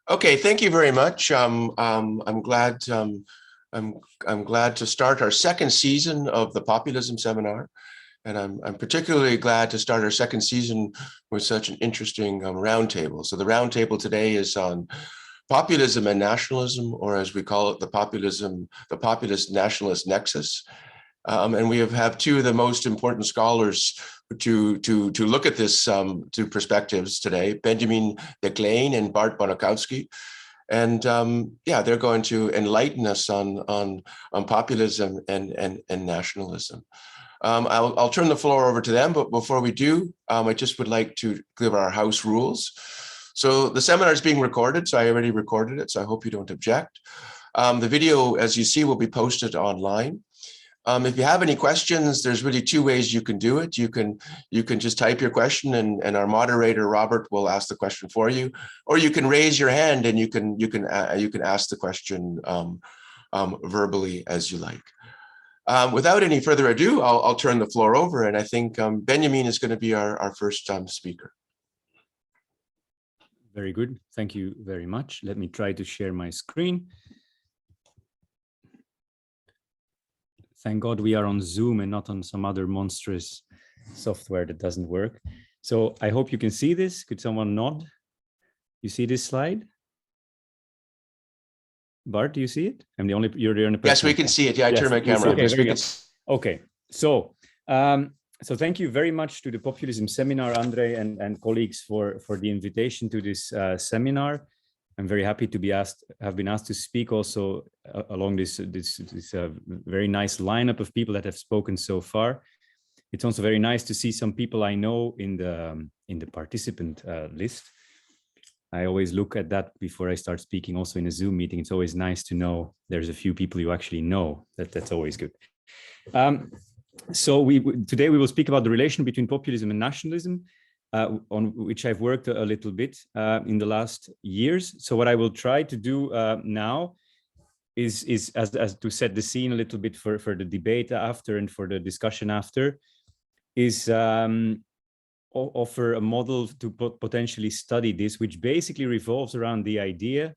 Okay, thank you very much. I'm glad I'm I'm glad to start our second season of the Populism seminar, and I'm particularly glad to start our second season with such an interesting roundtable. So the roundtable today is on populism and nationalism, or as we call it, the Populist-Nationalist Nexus. And we have two of the most important scholars to look at this two perspectives today, Benjamin de Cleen and Bart Bonikowski. And yeah, they're going to enlighten us on populism and nationalism. I'll turn the floor over to them, but before we do, I just would like to give our house rules. So the seminar is being recorded, so I already recorded it, so I hope you don't object. The video, as you see, will be posted online. If you have any questions, there's really two ways you can do it. You can just type your question and our moderator, Robert, will ask the question for you, or you can raise your hand and you can ask the question verbally as you like. Without any further ado, I'll turn the floor over, and I think Benjamin is going to be our first speaker. Very good. Thank you very much. Let me try to share my screen. Thank God we are on Zoom and not on some other monstrous software that doesn't work. So I hope you can see this. Could someone nod? You see this slide? Bart, do you see it? I'm the only, you're the only person. Yes, we can see it. Yeah, I turned my camera on. Okay, very good. Okay, so thank you very much to the Populism seminar, Andre and colleagues for the invitation to this seminar. I'm very happy to have been asked to speak also along this very nice lineup of people that have spoken so far. It's also very nice to see some people I know in the participant list. I always look at that before I start speaking, also in a Zoom meeting. It's always nice to know there's a few people you actually know. That's always good. So today we will speak about the relation between populism and nationalism, on which I've worked a little bit in the last years. So what I will try to do now is as to set the scene a little bit for the debate after and for the discussion after, is offer a model to potentially study this, which basically revolves around the idea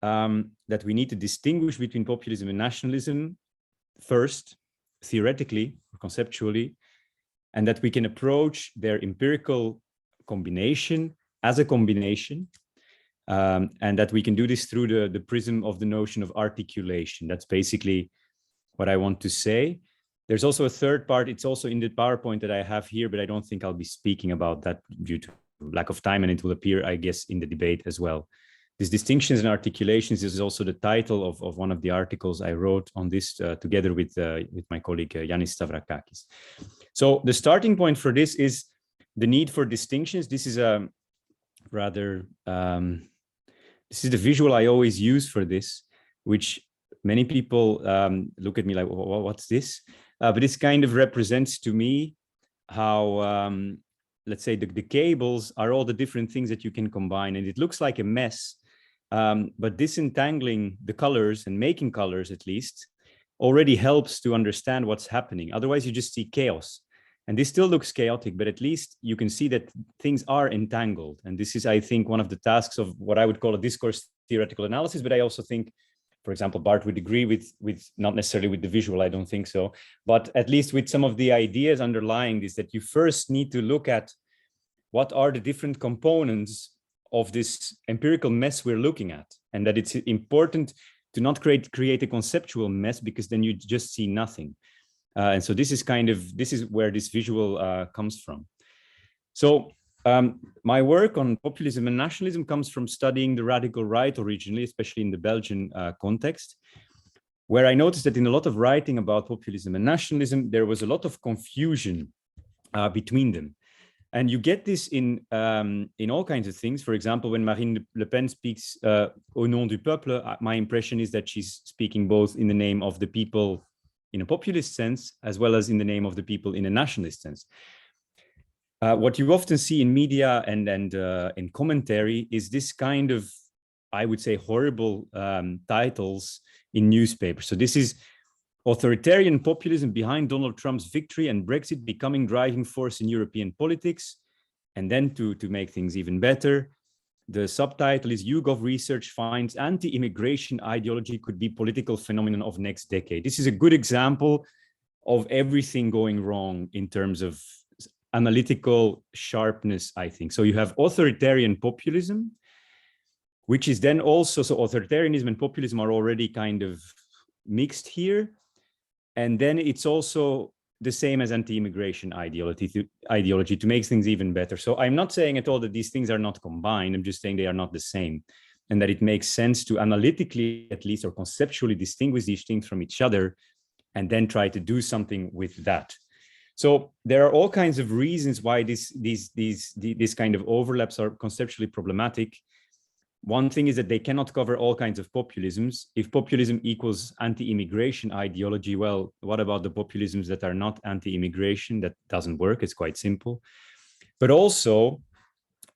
that we need to distinguish between populism and nationalism first, theoretically or conceptually, and that we can approach their empirical combination as a combination, and that we can do this through the prism of the notion of articulation. That's basically what I want to say. There's also a third part. It's also in the PowerPoint that I have here, but I don't think I'll be speaking about that due to lack of time, and it will appear, I guess, in the debate as well. These distinctions and articulations is also the title of one of the articles I wrote on this together with my colleague Yanis Stavrakakis. So the starting point for this is the need for distinctions. This is a rather, this is the visual I always use for this, which many people look at me like, what's this? But this kind of represents to me how, let's say, the cables are all the different things that you can combine, and it looks like a mess. But disentangling the colors and making colors, at least, already helps to understand what's happening. Otherwise, you just see chaos. And this still looks chaotic, but at least you can see that things are entangled. And this is, I think, one of the tasks of what I would call a discourse theoretical analysis. But I also think, for example, Bart would agree with not necessarily with the visual, I don't think so, but at least with some of the ideas underlying this, that you first need to look at what are the different components of this empirical mess we're looking at, and that it's important to not create a conceptual mess, because then you just see nothing. And so this is where this visual comes from. So my work on populism and nationalism comes from studying the radical right originally, especially in the Belgian context, where I noticed that in a lot of writing about populism and nationalism, there was a lot of confusion between them. And you get this in all kinds of things. For example, when Marine Le Pen speaks au nom du peuple, my impression is that she's speaking both in the name of the people in a populist sense, as well as in the name of the people in a nationalist sense. What you often see in media and in commentary is this kind of, I would say, horrible titles in newspapers. So this is authoritarian populism behind Donald Trump's victory and Brexit becoming driving force in European politics. And then to make things even better, The subtitle is YouGov Research finds anti-immigration ideology could be political phenomenon of next decade. This is a good example of everything going wrong in terms of analytical sharpness, I think. So you have authoritarian populism, which is then also, so authoritarianism and populism are already kind of mixed here. And then it's also the same as anti-immigration ideology to make things even better. So I'm not saying at all that these things are not combined. I'm just saying they are not the same, and that it makes sense to analytically, at least, or conceptually distinguish these things from each other and then try to do something with that. So there are all kinds of reasons why these kind of overlaps are conceptually problematic. One thing is that they cannot cover all kinds of populisms. If populism equals anti-immigration ideology, well, what about the populisms that are not anti-immigration? That doesn't work. It's quite simple. But also,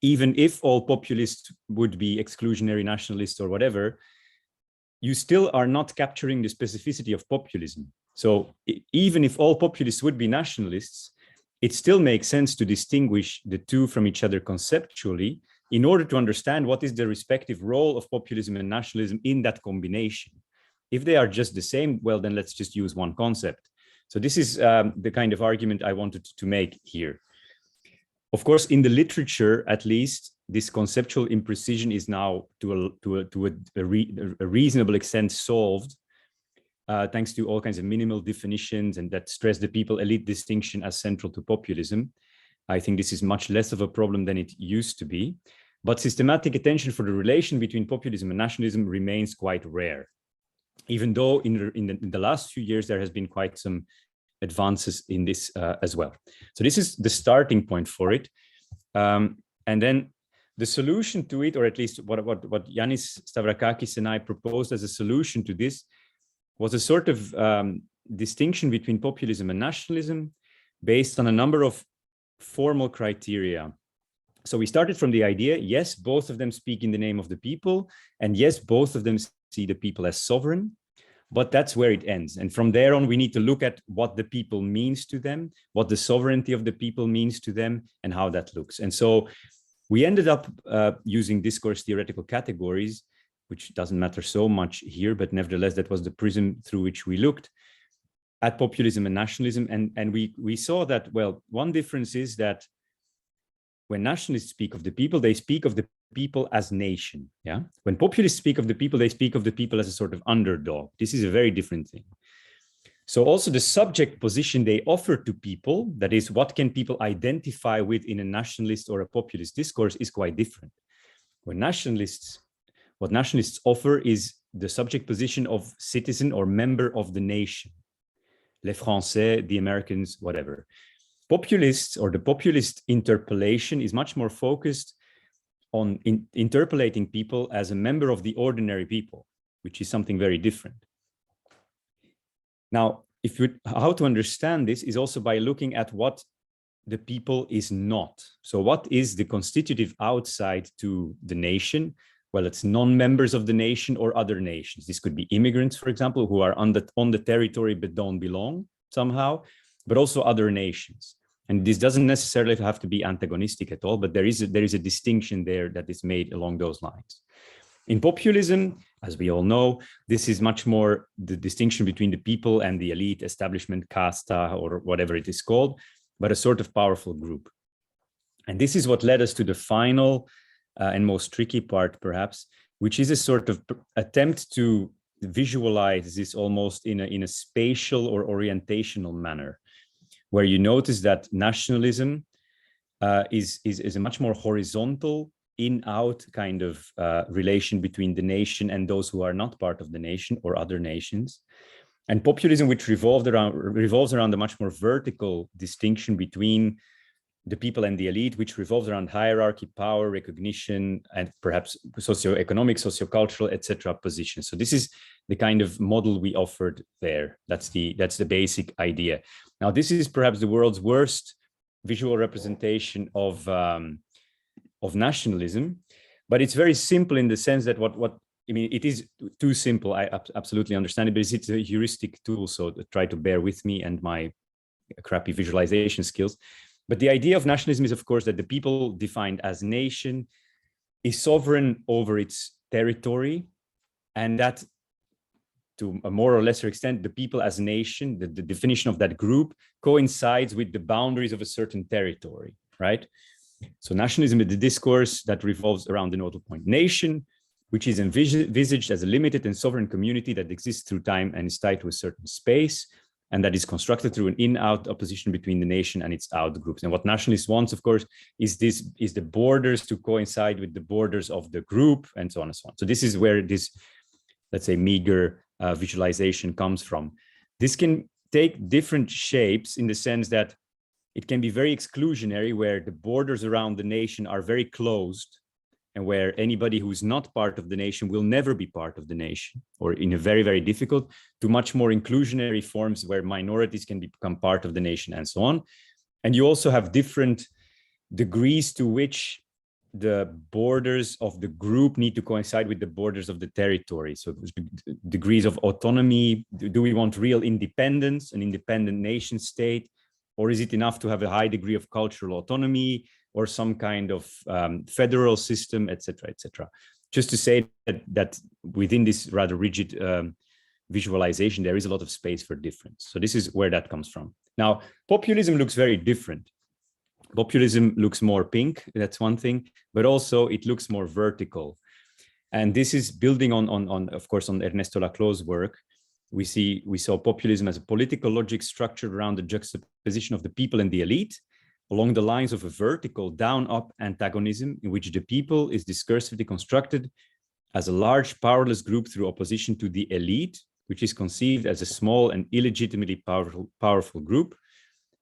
even if all populists would be exclusionary nationalists or whatever, you still are not capturing the specificity of populism. So even if all populists would be nationalists, it still makes sense to distinguish the two from each other conceptually in order to understand what is the respective role of populism and nationalism in that combination. If they are just the same, well, then let's just use one concept. So this is the kind of argument I wanted to make here. Of course, in the literature, at least, this conceptual imprecision is now to a reasonable extent solved, thanks to all kinds of minimal definitions and that stress the people-elite distinction as central to populism. I think this is much less of a problem than it used to be, but systematic attention for the relation between populism and nationalism remains quite rare, even though in the last few years there has been quite some advances in this as well. So this is the starting point for it. And then the solution to it, or at least what Yanis Stavrakakis and I proposed as a solution to this, was a sort of distinction between populism and nationalism based on a number of formal criteria. So we started from the idea, yes, both of them speak in the name of the people, and yes, both of them see the people as sovereign, but that's where it ends. And from there on, we need to look at what the people means to them, what the sovereignty of the people means to them, and how that looks. And so we ended up using discourse theoretical categories, which doesn't matter so much here, but nevertheless, that was the prism through which we looked at populism and nationalism. And we saw that, well, one difference is that when nationalists speak of the people, they speak of the people as nation. Yeah. When populists speak of the people, they speak of the people as a sort of underdog. This is a very different thing. So also the subject position they offer to people, that is, what can people identify with in a nationalist or a populist discourse, is quite different. What nationalists offer is the subject position of citizen or member of the nation. Les Français, the Americans, whatever. Populists, or the populist interpellation, is much more focused on interpellating people as a member of the ordinary people, which is something very different. Now, how to understand this is also by looking at what the people is not. So what is the constitutive outside to the nation? Well, it's non-members of the nation or other nations. This could be immigrants, for example, who are on the territory but don't belong somehow, but also other nations. And this doesn't necessarily have to be antagonistic at all, but there is a distinction there that is made along those lines. In populism, as we all know, this is much more the distinction between the people and the elite, establishment, casta, or whatever it is called, but a sort of powerful group. And this is what led us to the final and most tricky part, perhaps, which is a sort of attempt to visualize this almost in a spatial or orientational manner, where you notice that nationalism is a much more horizontal, in-out kind of relation between the nation and those who are not part of the nation or other nations. And populism, which revolves around a much more vertical distinction between the people and the elite, which revolves around hierarchy, power, recognition, and perhaps socioeconomic, sociocultural, etc. positions. So this is the kind of model we offered there. That's the basic idea. Now, this is perhaps the world's worst visual representation of nationalism, but it's very simple in the sense that I mean, it is too simple. I absolutely understand it, but it's a heuristic tool. So try to bear with me and my crappy visualization skills. But the idea of nationalism is, of course, that the people defined as nation is sovereign over its territory, and that to a more or lesser extent, the people as nation, the definition of that group coincides with the boundaries of a certain territory, right? So nationalism is the discourse that revolves around the nodal point nation, which is envisaged as a limited and sovereign community that exists through time and is tied to a certain space, and that is constructed through an in-out opposition between the nation and its out groups. And what nationalists want, of course, is the borders to coincide with the borders of the group, and so on and so on. So this is where this, let's say, meager visualization comes from. This can take different shapes in the sense that it can be very exclusionary, where the borders around the nation are very closed, and where anybody who's not part of the nation will never be part of the nation, or in a very, very difficult, to much more inclusionary forms where minorities can become part of the nation and so on. And you also have different degrees to which the borders of the group need to coincide with the borders of the territory. So degrees of autonomy. Do we want real independence, an independent nation state? Or is it enough to have a high degree of cultural autonomy or some kind of federal system, et cetera, et cetera? Just to say that within this rather rigid visualization, there is a lot of space for difference. So this is where that comes from. Now, populism looks very different. Populism looks more pink, that's one thing, but also it looks more vertical. And this is building on of course, on Ernesto Laclau's work. We saw populism as a political logic structured around the juxtaposition of the people and the elite, along the lines of a vertical down-up antagonism in which the people is discursively constructed as a large powerless group through opposition to the elite, which is conceived as a small and illegitimately powerful group.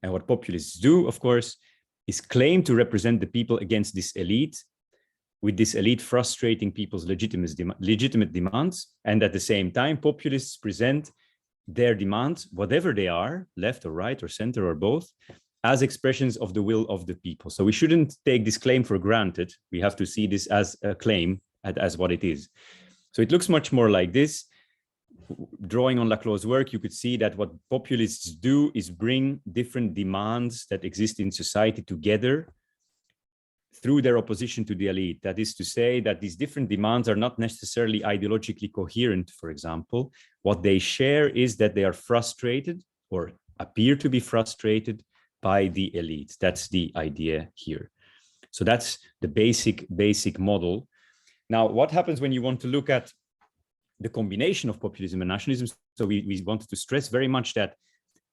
And what populists do, of course, is claim to represent the people against this elite, with this elite frustrating people's legitimate demands. And at the same time, populists present their demands, whatever they are, left or right or center or both, as expressions of the will of the people. So we shouldn't take this claim for granted. We have to see this as a claim, as what it is. So it looks much more like this. Drawing on Laclau's work, you could see that what populists do is bring different demands that exist in society together through their opposition to the elite. That is to say that these different demands are not necessarily ideologically coherent, for example. What they share is that they are frustrated or appear to be frustrated by the elite. That's the idea here. So that's the basic model. Now, what happens when you want to look at the combination of populism and nationalism? So we wanted to stress very much that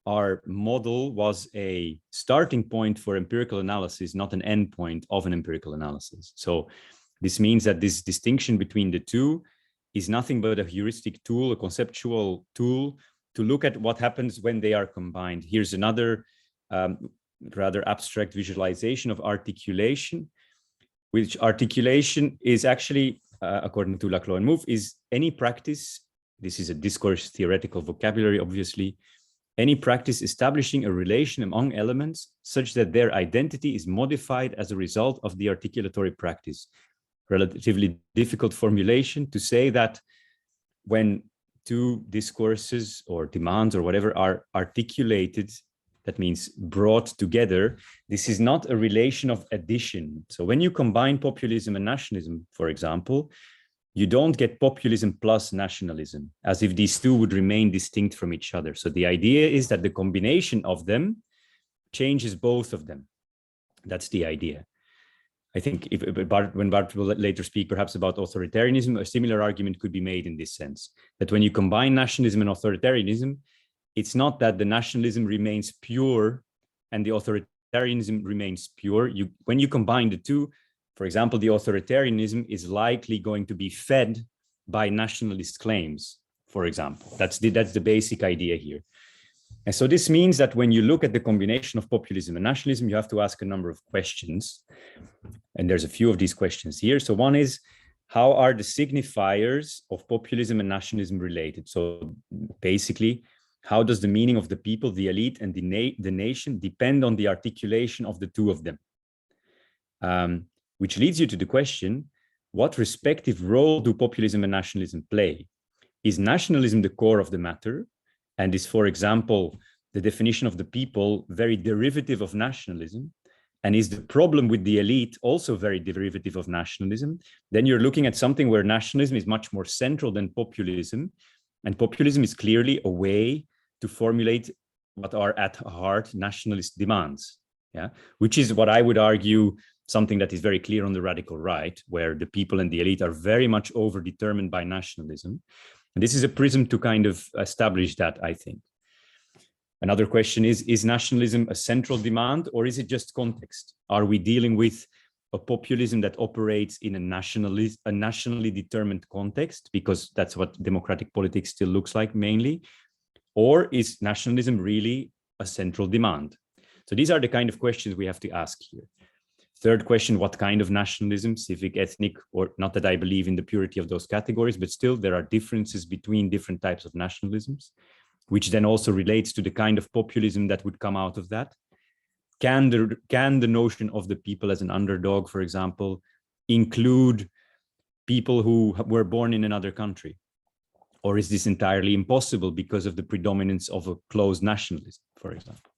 our model was a starting point for empirical analysis, not an endpoint of an empirical analysis. So this means that this distinction between the two is nothing but a heuristic tool, a conceptual tool to look at what happens when they are combined. Here's another rather abstract visualization of articulation, which articulation is actually, according to Laclau and Mouffe, is any practice. This is a discourse theoretical vocabulary, obviously. Any practice establishing a relation among elements such that their identity is modified as a result of the articulatory practice. Relatively difficult formulation to say that when two discourses or demands or whatever are articulated, that means brought together, this is not a relation of addition. So when you combine populism and nationalism, for example, you don't get populism plus nationalism, as if these two would remain distinct from each other. So the idea is that the combination of them changes both of them. That's the idea. I think when Bart will later speak perhaps about authoritarianism, a similar argument could be made in this sense, that when you combine nationalism and authoritarianism, it's not that the nationalism remains pure and the authoritarianism remains pure. When you combine the two, for example, the authoritarianism is likely going to be fed by nationalist claims, for example. That's the basic idea here. And so this means that when you look at the combination of populism and nationalism, you have to ask a number of questions. And there's a few of these questions here. So one is, how are the signifiers of populism and nationalism related? So basically, how does the meaning of the people, the elite, and the nation depend on the articulation of the two of them? Which leads you to the question, what respective role do populism and nationalism play? Is nationalism the core of the matter? And is, for example, the definition of the people very derivative of nationalism? And is the problem with the elite also very derivative of nationalism? Then you're looking at something where nationalism is much more central than populism. And populism is clearly a way to formulate what are at heart nationalist demands, yeah, which is what I would argue something that is very clear on the radical right, where the people and the elite are very much overdetermined by nationalism. And this is a prism to kind of establish that, I think. Another question is nationalism a central demand, or is it just context? Are we dealing with a populism that operates in a nationally determined context, because that's what democratic politics still looks like mainly? Or is nationalism really a central demand? So these are the kind of questions we have to ask here. Third question, what kind of nationalism, civic, ethnic, or not that I believe in the purity of those categories, but still there are differences between different types of nationalisms, which then also relates to the kind of populism that would come out of that. Can the notion of the people as an underdog, for example, include people who were born in another country? Or is this entirely impossible because of the predominance of a closed nationalism, for example?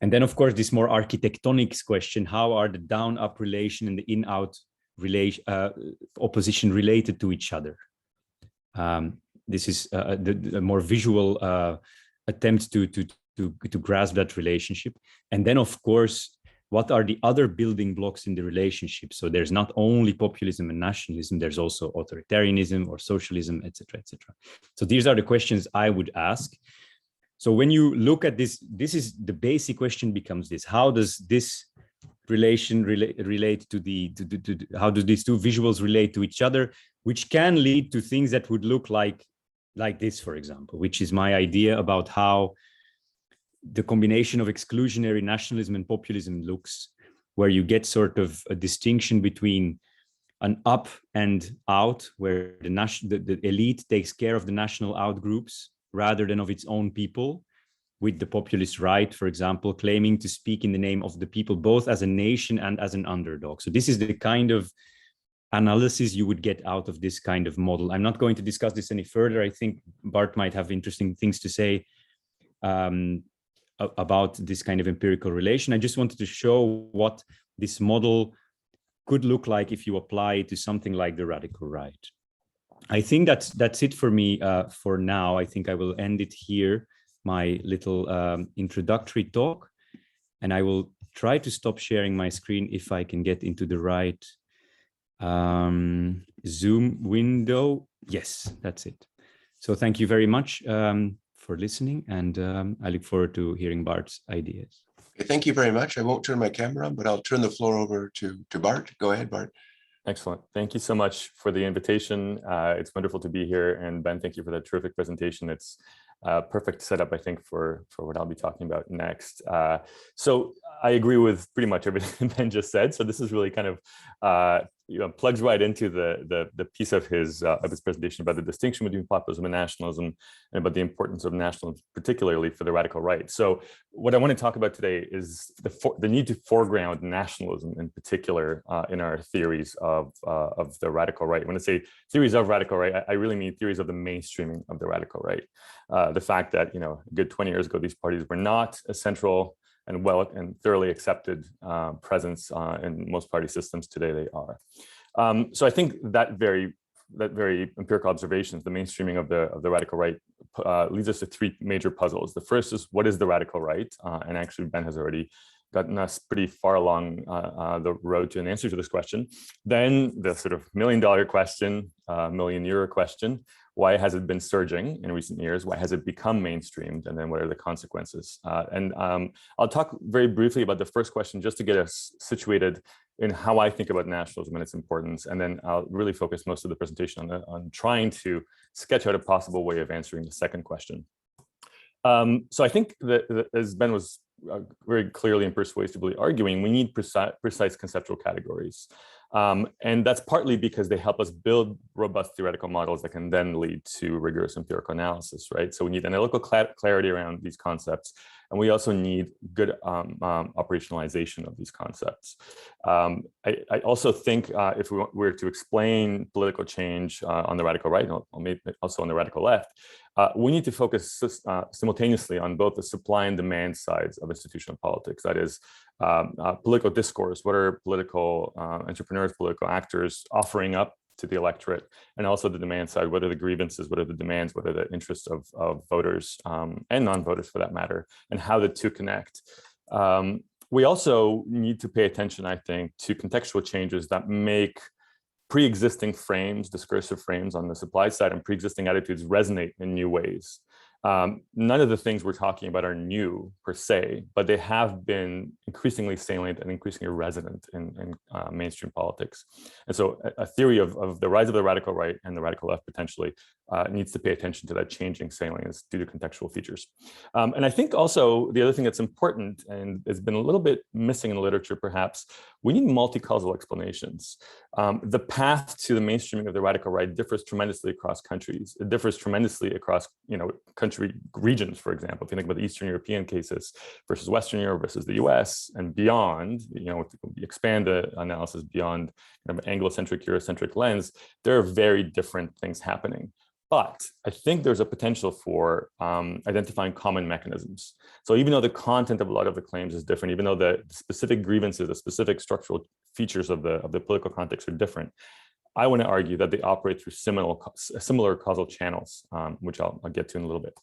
And then, of course, this more architectonics question, how are the down-up relation and the in-out relation, opposition related to each other? This is the more visual attempt to grasp that relationship. And then, of course, what are the other building blocks in the relationship? So there's not only populism and nationalism, there's also authoritarianism or socialism, etc., etc. So these are the questions I would ask. So when you look at this, this is the basic question becomes this: how does this relation relate to how do these two visuals relate to each other, which can lead to things that would look like this, for example, which is my idea about how the combination of exclusionary nationalism and populism looks, where you get sort of a distinction between an up and out, where the elite takes care of the national out groups rather than of its own people, with the populist right, for example, claiming to speak in the name of the people, both as a nation and as an underdog. So this is the kind of analysis you would get out of this kind of model. I'm not going to discuss this any further. I think Bart might have interesting things to say about this kind of empirical relation. I just wanted to show what this model could look like if you apply it to something like the radical right. I think that's it for me for now. I think I will end it here, my little introductory talk, and I will try to stop sharing my screen if I can get into the right Zoom window. Yes, that's it. So thank you very much for listening, and I look forward to hearing Bart's ideas. Okay, thank you very much. I won't turn my camera on, but I'll turn the floor over to Bart. Go ahead, Bart. Excellent. Thank you so much for the invitation. It's wonderful to be here. And Ben, thank you for that terrific presentation. It's a perfect setup, I think, for what I'll be talking about next. So I agree with pretty much everything Ben just said. So this is really kind of plugs right into the piece of his presentation about the distinction between populism and nationalism, and about the importance of nationalism, particularly for the radical right. So what I want to talk about today is the need to foreground nationalism in particular in our theories of the radical right. When I say theories of radical right, I really mean theories of the mainstreaming of the radical right. The fact that, a good 20 years ago, these parties were not a central and well and thoroughly accepted presence in most party systems. Today they are. So I think that very empirical observations, the mainstreaming of the radical right, leads us to three major puzzles. The first is, what is the radical right? And actually Ben has already gotten us pretty far along the road to an answer to this question. Then the sort of $1 million question, €1 million question: why has it been surging in recent years? Why has it become mainstreamed? And then what are the consequences? I'll talk very briefly about the first question just to get us situated in how I think about nationalism and its importance. And then I'll really focus most of the presentation on trying to sketch out a possible way of answering the second question. So I think that as Ben was very clearly and persuasively arguing, we need precise conceptual categories. And that's partly because they help us build robust theoretical models that can then lead to rigorous empirical analysis, right? So we need analytical clarity around these concepts. And we also need good operationalization of these concepts. I also think if we were to explain political change on the radical right, or maybe also on the radical left, we need to focus simultaneously on both the supply and demand sides of institutional politics. That is, political discourse. What are political entrepreneurs, political actors offering up to the electorate? And also the demand side. What are the grievances? What are the demands? What are the interests of voters and non-voters, for that matter? And how the two connect. We also need to pay attention, I think, to contextual changes that make pre-existing frames, discursive frames on the supply side, and pre-existing attitudes resonate in new ways. None of the things we're talking about are new per se, but they have been increasingly salient and increasingly resonant in mainstream politics. And so a theory of the rise of the radical right and the radical left potentially needs to pay attention to that changing salience due to contextual features. And I think also the other thing that's important and has been a little bit missing in the literature perhaps, we need multi-causal explanations. The path to the mainstreaming of the radical right differs tremendously across countries. It differs tremendously across, country regions, for example. If you think about the Eastern European cases versus Western Europe versus the US and beyond, expand the analysis beyond kind of Anglo-centric, Eurocentric lens, there are very different things happening. But I think there's a potential for identifying common mechanisms. So even though the content of a lot of the claims is different, even though the specific grievances, the specific structural features of the political context are different, I want to argue that they operate through similar causal channels, which I'll get to in a little bit.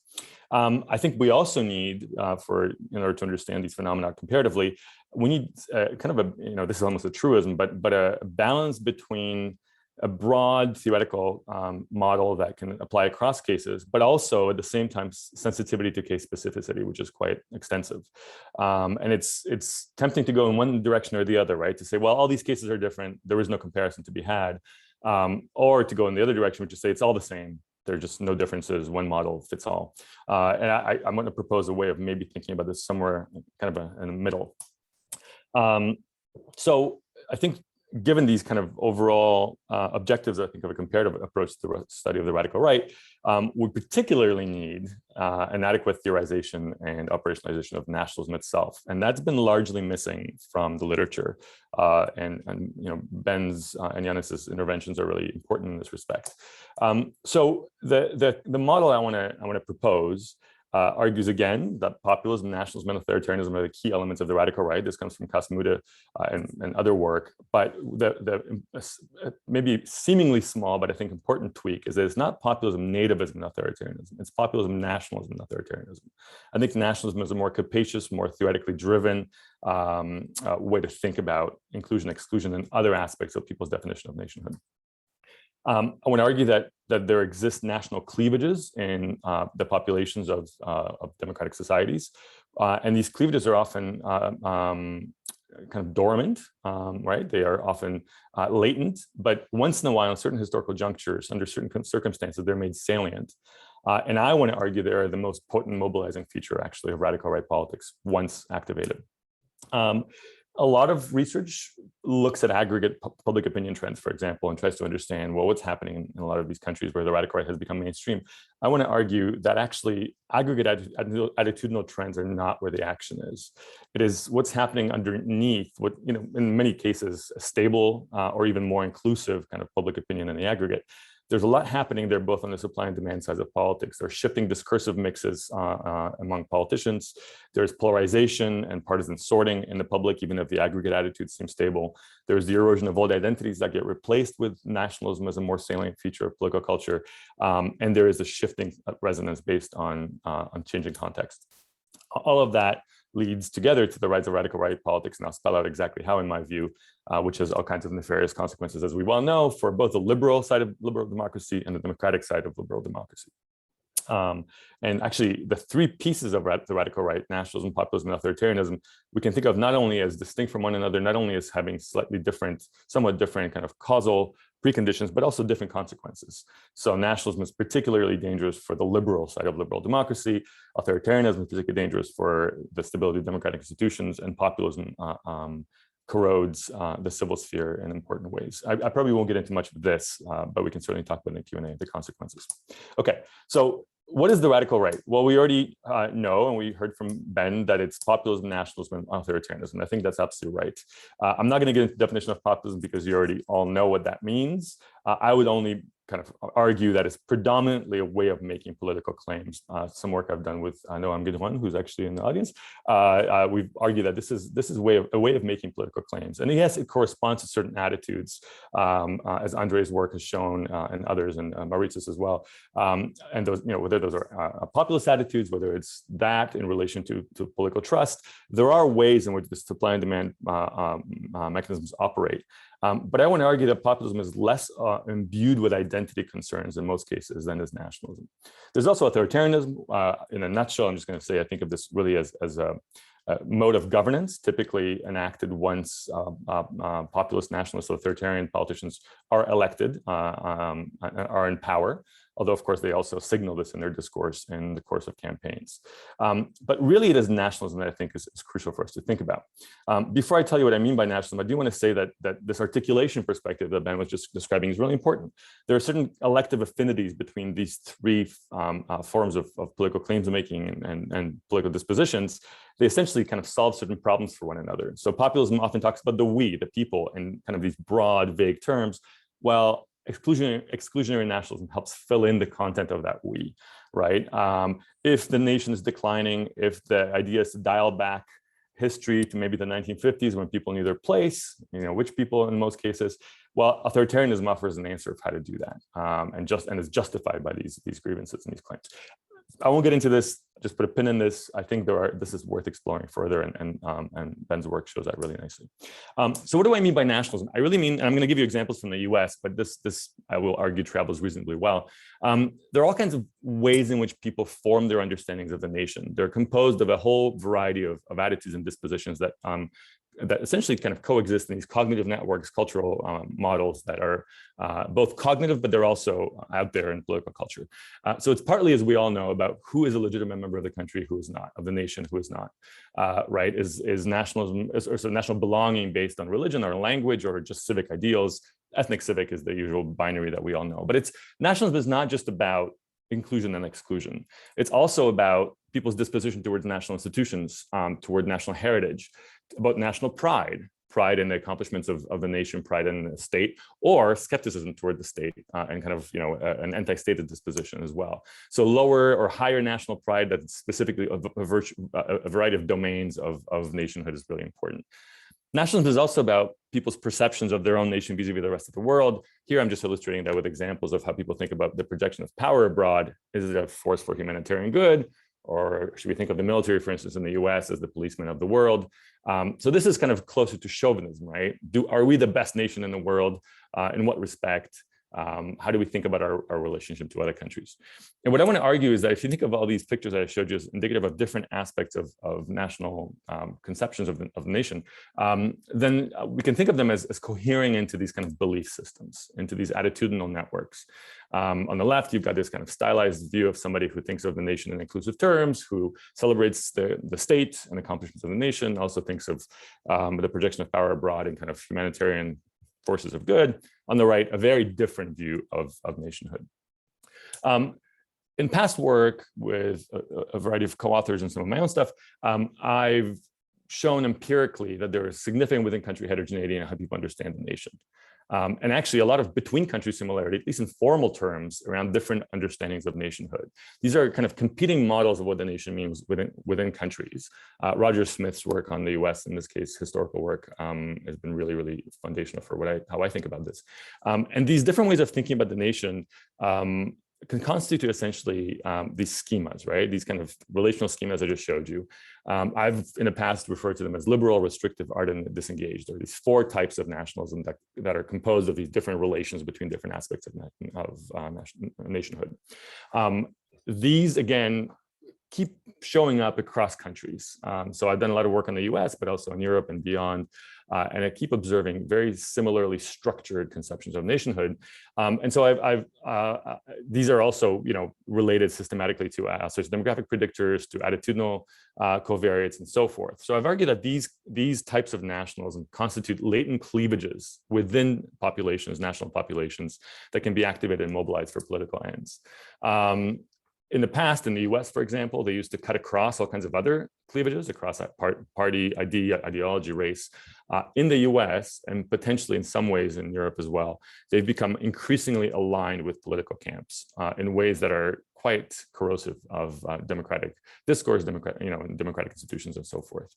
I think we also need, in order to understand these phenomena comparatively, we need kind of a, this is almost a truism, but a balance between a broad theoretical model that can apply across cases, but also at the same time sensitivity to case specificity, which is quite extensive. And it's tempting to go in one direction or the other, right? To say, well, all these cases are different, there is no comparison to be had, or to go in the other direction, which is say it's all the same. There are just no differences, one model fits all. And I'm going to propose a way of maybe thinking about this somewhere kind of in the middle. So I think given these kind of overall objectives, I think of a comparative approach to the study of the radical right, we particularly need an adequate theorization and operationalization of nationalism itself. And that's been largely missing from the literature. And Ben's and Yannis's interventions are really important in this respect. So the model I want to propose argues again that populism, nationalism, and authoritarianism are the key elements of the radical right. This comes from Kasmuda and other work. But the maybe seemingly small, but I think important tweak is that it's not populism, nativism, and authoritarianism. It's populism, nationalism, and authoritarianism. I think nationalism is a more capacious, more theoretically driven way to think about inclusion, exclusion, and other aspects of people's definition of nationhood. I want to argue that there exist national cleavages in the populations of democratic societies, and these cleavages are often kind of dormant, right? They are often latent, but once in a while, in certain historical junctures, under certain circumstances, they're made salient. And I want to argue they are the most potent mobilizing feature, actually, of radical right politics once activated. A lot of research looks at aggregate public opinion trends, for example, and tries to understand, well, what's happening in a lot of these countries where the radical right has become mainstream. I want to argue that actually aggregate attitudinal trends are not where the action is. It is what's happening underneath what, in many cases, a stable or even more inclusive kind of public opinion in the aggregate. There's a lot happening there, both on the supply and demand sides of politics. There are shifting discursive mixes among politicians. There's polarization and partisan sorting in the public, even if the aggregate attitudes seem stable. There's the erosion of old identities that get replaced with nationalism as a more salient feature of political culture. And there is a shifting resonance based on changing context. All of that leads together to the rise of radical right politics, and I'll spell out exactly how, in my view, which has all kinds of nefarious consequences, as we well know, for both the liberal side of liberal democracy and the democratic side of liberal democracy. And actually, the three pieces of the radical right, nationalism, populism, and authoritarianism, we can think of not only as distinct from one another, not only as having slightly different, somewhat different kind of causal preconditions, but also different consequences. So nationalism is particularly dangerous for the liberal side of liberal democracy. Authoritarianism is particularly dangerous for the stability of democratic institutions, and populism corrodes the civil sphere in important ways. I probably won't get into much of this, but we can certainly talk about in the Q&A, the consequences. Okay, so what is the radical right? Well, we already know, and we heard from Ben, that it's populism, nationalism, and authoritarianism. I think that's absolutely right. I'm not going to get into the definition of populism because you already all know what that means. I would only kind of argue that it's predominantly a way of making political claims. Some work I've done with Noam Gidron, who's actually in the audience, we've argued that this is a way of making political claims. And yes, it corresponds to certain attitudes, as Andre's work has shown, and others, and Mauritius as well. And those, whether those are populist attitudes, whether it's that in relation to political trust, there are ways in which the supply and demand mechanisms operate. But I want to argue that populism is less imbued with identity concerns in most cases than is nationalism. There's also authoritarianism. In a nutshell, I'm just going to say I think of this really as a mode of governance, typically enacted once populist, nationalist, authoritarian politicians are elected, are in power. Although, of course, they also signal this in their discourse in the course of campaigns. But really, it is nationalism that I think is crucial for us to think about. Before I tell you what I mean by nationalism, I do want to say that this articulation perspective that Ben was just describing is really important. There are certain elective affinities between these three forms of political claims making and political dispositions. They essentially kind of solve certain problems for one another. So populism often talks about the we, the people, in kind of these broad, vague terms, while exclusionary nationalism helps fill in the content of that we, right? If the nation is declining, if the idea is to dial back history to maybe the 1950s when people knew their place, which people in most cases, well, authoritarianism offers an answer of how to do that, and is justified by these grievances and these claims. I won't get into this, just put a pin in this. I think this is worth exploring further, and Ben's work shows that really nicely. So what do I mean by nationalism? I really mean, and I'm going to give you examples from the US, but this I will argue travels reasonably well. There are all kinds of ways in which people form their understandings of the nation. They're composed of a whole variety of attitudes and dispositions that essentially kind of coexist in these cognitive networks, cultural models that are both cognitive, but they're also out there in political culture. So it's partly, as we all know, about who is a legitimate member of the country, who is not, of the nation, who is not, right? Is nationalism, or national belonging based on religion or language or just civic ideals? Ethnic civic is the usual binary that we all know. But nationalism is not just about inclusion and exclusion. It's also about people's disposition towards national institutions, toward national heritage, about national pride in the accomplishments of the nation, pride in the state, or skepticism toward the state, and kind of an anti-stated disposition as well. So lower or higher national pride that's specifically a variety of domains of nationhood is really important. Nationalism is also about people's perceptions of their own nation vis-a-vis the rest of the world. Here, I'm just illustrating that with examples of how people think about the projection of power abroad. Is it a force for humanitarian good? Or should we think of the military, for instance, in the US as the policeman of the world? So this is kind of closer to chauvinism, right? Are we the best nation in the world? In what respect? How do we think about our relationship to other countries? And what I want to argue is that if you think of all these pictures that I showed you as indicative of different aspects of national conceptions of the nation, then we can think of them as cohering into these kind of belief systems, into these attitudinal networks. On the left, you've got this kind of stylized view of somebody who thinks of the nation in inclusive terms, who celebrates the state and accomplishments of the nation, also thinks of the projection of power abroad and kind of humanitarian forces of good. On the right, a very different view of nationhood. In past work with a variety of co-authors and some of my own stuff, I've shown empirically that there is significant within-country heterogeneity in how people understand the nation. And actually a lot of between-country similarity, at least in formal terms, around different understandings of nationhood. These are kind of competing models of what the nation means within countries. Roger Smith's work on the US, in this case, historical work, has been really, really foundational for how I think about this. And these different ways of thinking about the nation can constitute essentially these schemas, right? These kind of relational schemas I just showed you. I've in the past referred to them as liberal, restrictive, ardent, and disengaged. There are these four types of nationalism that are composed of these different relations between different aspects of nationhood. These, again, keep showing up across countries. So I've done a lot of work in the US, but also in Europe and beyond. And I keep observing very similarly structured conceptions of nationhood. And so these are also, related systematically to socio-demographic predictors, to attitudinal covariates, and so forth. So I've argued that these types of nationalism constitute latent cleavages within populations, national populations, that can be activated and mobilized for political ends. In the past, in the US, for example, they used to cut across all kinds of other cleavages across that party, ideology, race. In the US, and potentially in some ways in Europe as well, they've become increasingly aligned with political camps in ways that are quite corrosive of democratic discourse, democratic institutions, and so forth.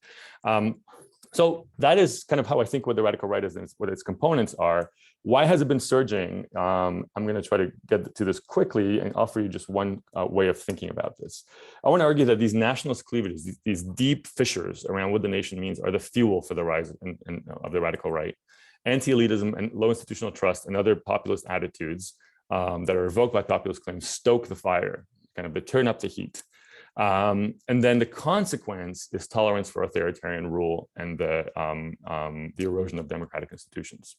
So that is kind of how I think what the radical right is and what its components are. Why has it been surging? I'm going to try to get to this quickly and offer you just one way of thinking about this. I want to argue that these nationalist cleavages, these deep fissures around what the nation means, are the fuel for the rise of the radical right. Anti-elitism and low institutional trust and other populist attitudes that are evoked by populist claims stoke the fire, kind of they turn up the heat. And then the consequence is tolerance for authoritarian rule and the erosion of democratic institutions.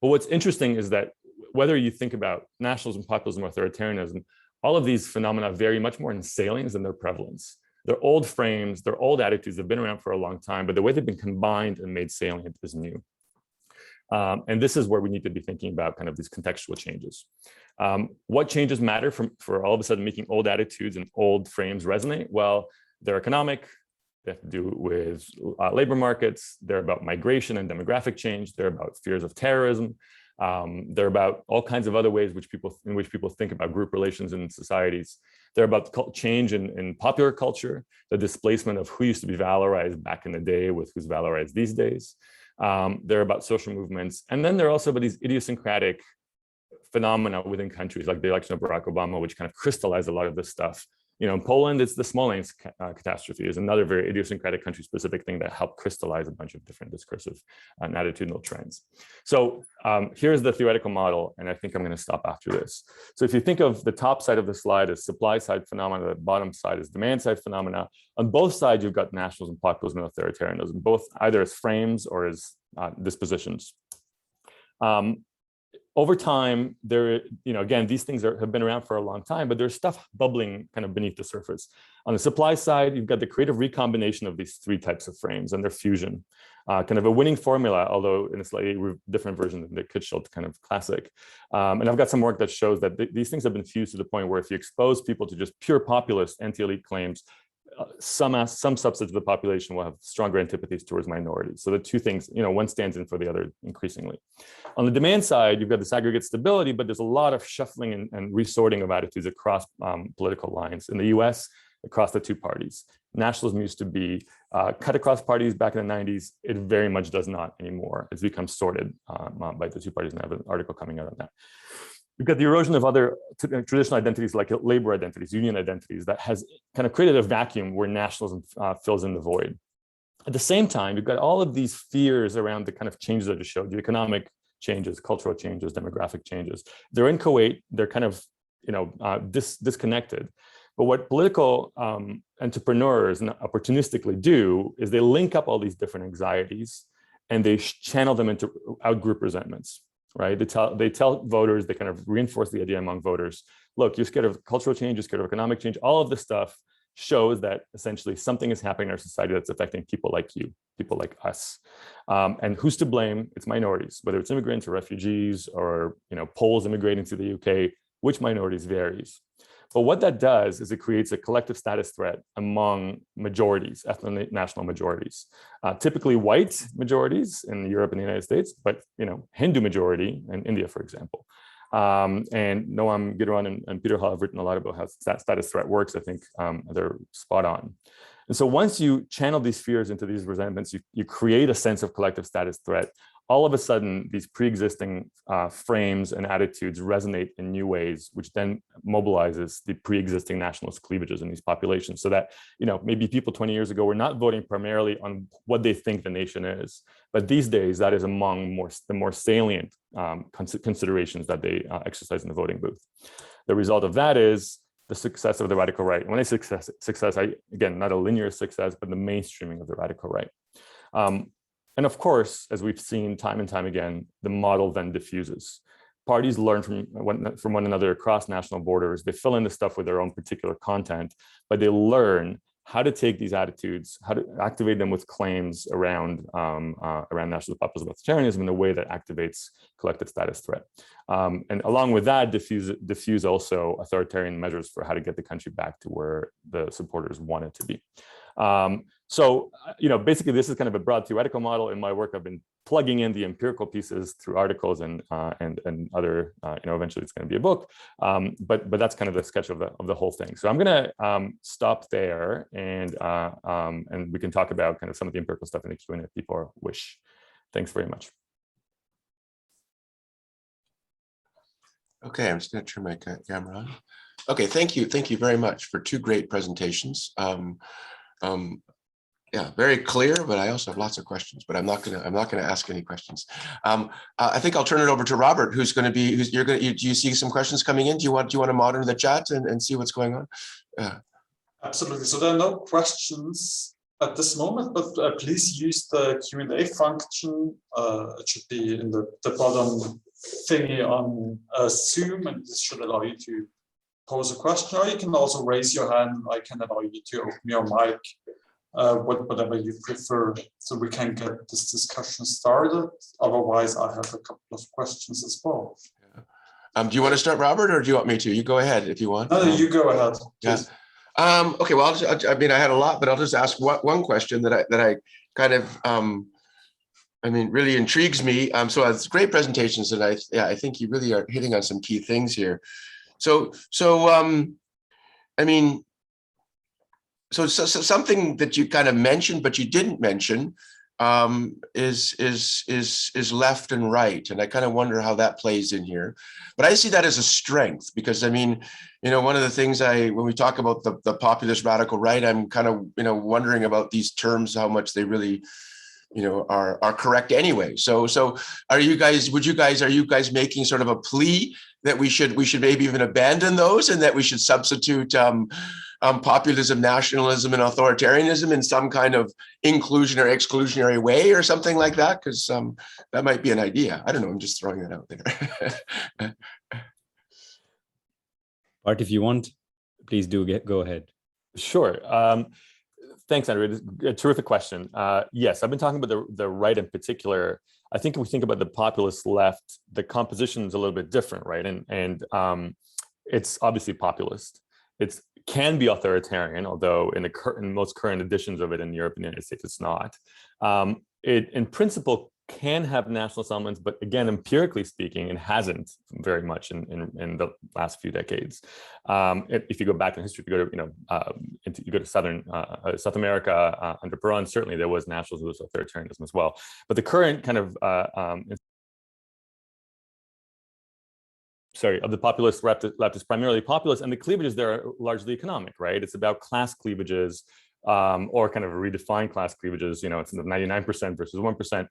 But what's interesting is that whether you think about nationalism, populism, or authoritarianism, all of these phenomena vary much more in salience than their prevalence. They're old frames, they're old attitudes, they've been around for a long time, but the way they've been combined and made salient is new. And this is where we need to be thinking about kind of these contextual changes. What changes matter for all of a sudden making old attitudes and old frames resonate? Well, they're economic, they have to do with labor markets, they're about migration and demographic change, they're about fears of terrorism, they're about all kinds of other ways in which people think about group relations in societies. They're about change in popular culture, the displacement of who used to be valorized back in the day with who's valorized these days. They're about social movements. And then they're also about these idiosyncratic phenomena within countries, like the election of Barack Obama, which kind of crystallized a lot of this stuff. You know, in Poland, it's the Smolensk catastrophe is another very idiosyncratic country-specific thing that helped crystallize a bunch of different discursive and attitudinal trends. So here's the theoretical model, and I think I'm going to stop after this. So if you think of the top side of the slide as supply-side phenomena, the bottom side is demand-side phenomena. On both sides, you've got nationalism, populism, and authoritarianism, both either as frames or as dispositions. Over time, again, these things have been around for a long time, but there's stuff bubbling kind of beneath the surface. On the supply side, you've got the creative recombination of these three types of frames and their fusion, kind of a winning formula, although in a slightly different version than the Kitschelt kind of classic. And I've got some work that shows that these things have been fused to the point where if you expose people to just pure populist anti-elite claims, some subsets of the population will have stronger antipathies towards minorities. So the two things, one stands in for the other increasingly. On the demand side, you've got this aggregate stability, but there's a lot of shuffling and resorting of attitudes across political lines. In the US, across the two parties. Nationalism used to be cut across parties back in the 90s. It very much does not anymore. It's become sorted by the two parties, and I have an article coming out on that. We've got the erosion of other traditional identities like labor identities, union identities, that has kind of created a vacuum where nationalism fills in the void. At the same time, you've got all of these fears around the kind of changes that I just showed you, economic changes, cultural changes, demographic changes. They're inchoate, they're kind of disconnected. But what political entrepreneurs opportunistically do is they link up all these different anxieties and they channel them into outgroup resentments. Right? They tell voters, they kind of reinforce the idea among voters. Look, you're scared of cultural change, you're scared of economic change. All of this stuff shows that essentially something is happening in our society that's affecting people like you, people like us. And who's to blame? It's minorities, whether it's immigrants or refugees or Poles immigrating to the UK, which minorities varies. But what that does is it creates a collective status threat among majorities, ethno-national majorities, typically white majorities in Europe and the United States, but Hindu majority in India, for example. And Noam Gidron and Peter Hall have written a lot about how that status threat works. I think they're spot on. And so once you channel these fears into these resentments, you create a sense of collective status threat. All of a sudden, these pre-existing frames and attitudes resonate in new ways, which then mobilizes the pre-existing nationalist cleavages in these populations so that, maybe people 20 years ago were not voting primarily on what they think the nation is. But these days, that is among the more salient considerations that they exercise in the voting booth. The result of that is the success of the radical right. When I say success, again, not a linear success, but the mainstreaming of the radical right. And of course, as we've seen time and time again, the model then diffuses. Parties learn from one another across national borders. They fill in the stuff with their own particular content, but they learn how to take these attitudes, how to activate them with claims around national populism, authoritarianism in a way that activates collective status threat. And along with that, diffuse also authoritarian measures for how to get the country back to where the supporters want it to be. So, basically this is kind of a broad theoretical model. In my work, I've been plugging in the empirical pieces through articles and other, eventually it's going to be a book. But that's kind of the sketch of the whole thing. So I'm going to stop there, and we can talk about kind of some of the empirical stuff in the Q&A if people wish. Thanks very much. Okay, I'm just going to turn my camera on. Okay, thank you very much for two great presentations. Yeah, very clear, but I also have lots of questions, but I'm not gonna ask any questions. I think I'll turn it over to Robert, do you see some questions coming in? Do you want to monitor the chat and see what's going on? Absolutely. So there are no questions at this moment, but please use the Q&A function. It should be in the bottom thingy on Zoom, and this should allow you to pose a question, or you can also raise your hand. I can allow you to open your mic. Whatever you prefer, so we can get this discussion started. Otherwise, I have a couple of questions as well. Do you want to start, Robert, or do you want me to? You go ahead if you want. No, you go ahead. Please. Yeah. Okay. Well, I had a lot, but I'll just ask one question that I kind of really intrigues me. So it's great presentations, and I think you really are hitting on some key things here. So something that you kind of mentioned, but you didn't mention, is left and right, and I kind of wonder how that plays in here. But I see that as a strength, because one of the things when we talk about the populist radical right, I'm kind of wondering about these terms, how much they really are correct anyway. So are you guys making sort of a plea that we should maybe even abandon those, and that we should substitute populism, nationalism, and authoritarianism in some kind of inclusion or exclusionary way or something like that? Because that might be an idea. I don't know. I'm just throwing that out there. Bart, if you want, please go ahead. Sure. Thanks, Andrew. A terrific question. Yes, I've been talking about the right in particular. I think if we think about the populist left, the composition is a little bit different, right? And it's obviously populist. It can be authoritarian, although in most current editions of it in Europe and the United States, it's not. It, in principle, can have nationalist elements, but again, empirically speaking, it hasn't very much in the last few decades. If you go back in history, if you go to South America under Perón, certainly there was nationalism, there was authoritarianism as well. But the current kind of of the populist left is primarily populist, and the cleavages there are largely economic, right? It's about class cleavages, or kind of redefined class cleavages. It's 99% versus 1%,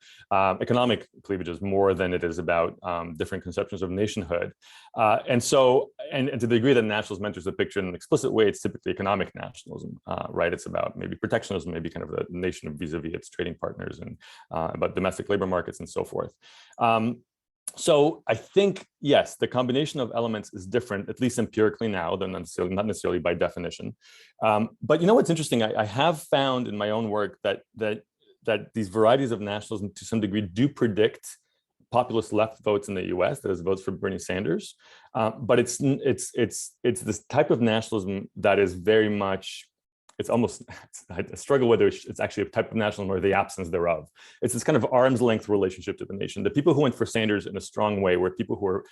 economic cleavages more than it is about different conceptions of nationhood. And to the degree that nationalism enters the picture in an explicit way, it's typically economic nationalism, right? It's about maybe protectionism, maybe kind of the nation vis-a-vis its trading partners, and about domestic labor markets and so forth. So I think, yes, the combination of elements is different, at least empirically now, than not necessarily by definition. But what's interesting? I have found in my own work that these varieties of nationalism, to some degree, do predict populist left votes in the U.S., that is, votes for Bernie Sanders. But it's this type of nationalism that is very much. I struggle whether it's actually a type of nationalism or the absence thereof. It's this kind of arm's length relationship to the nation. The people who went for Sanders in a strong way were people who were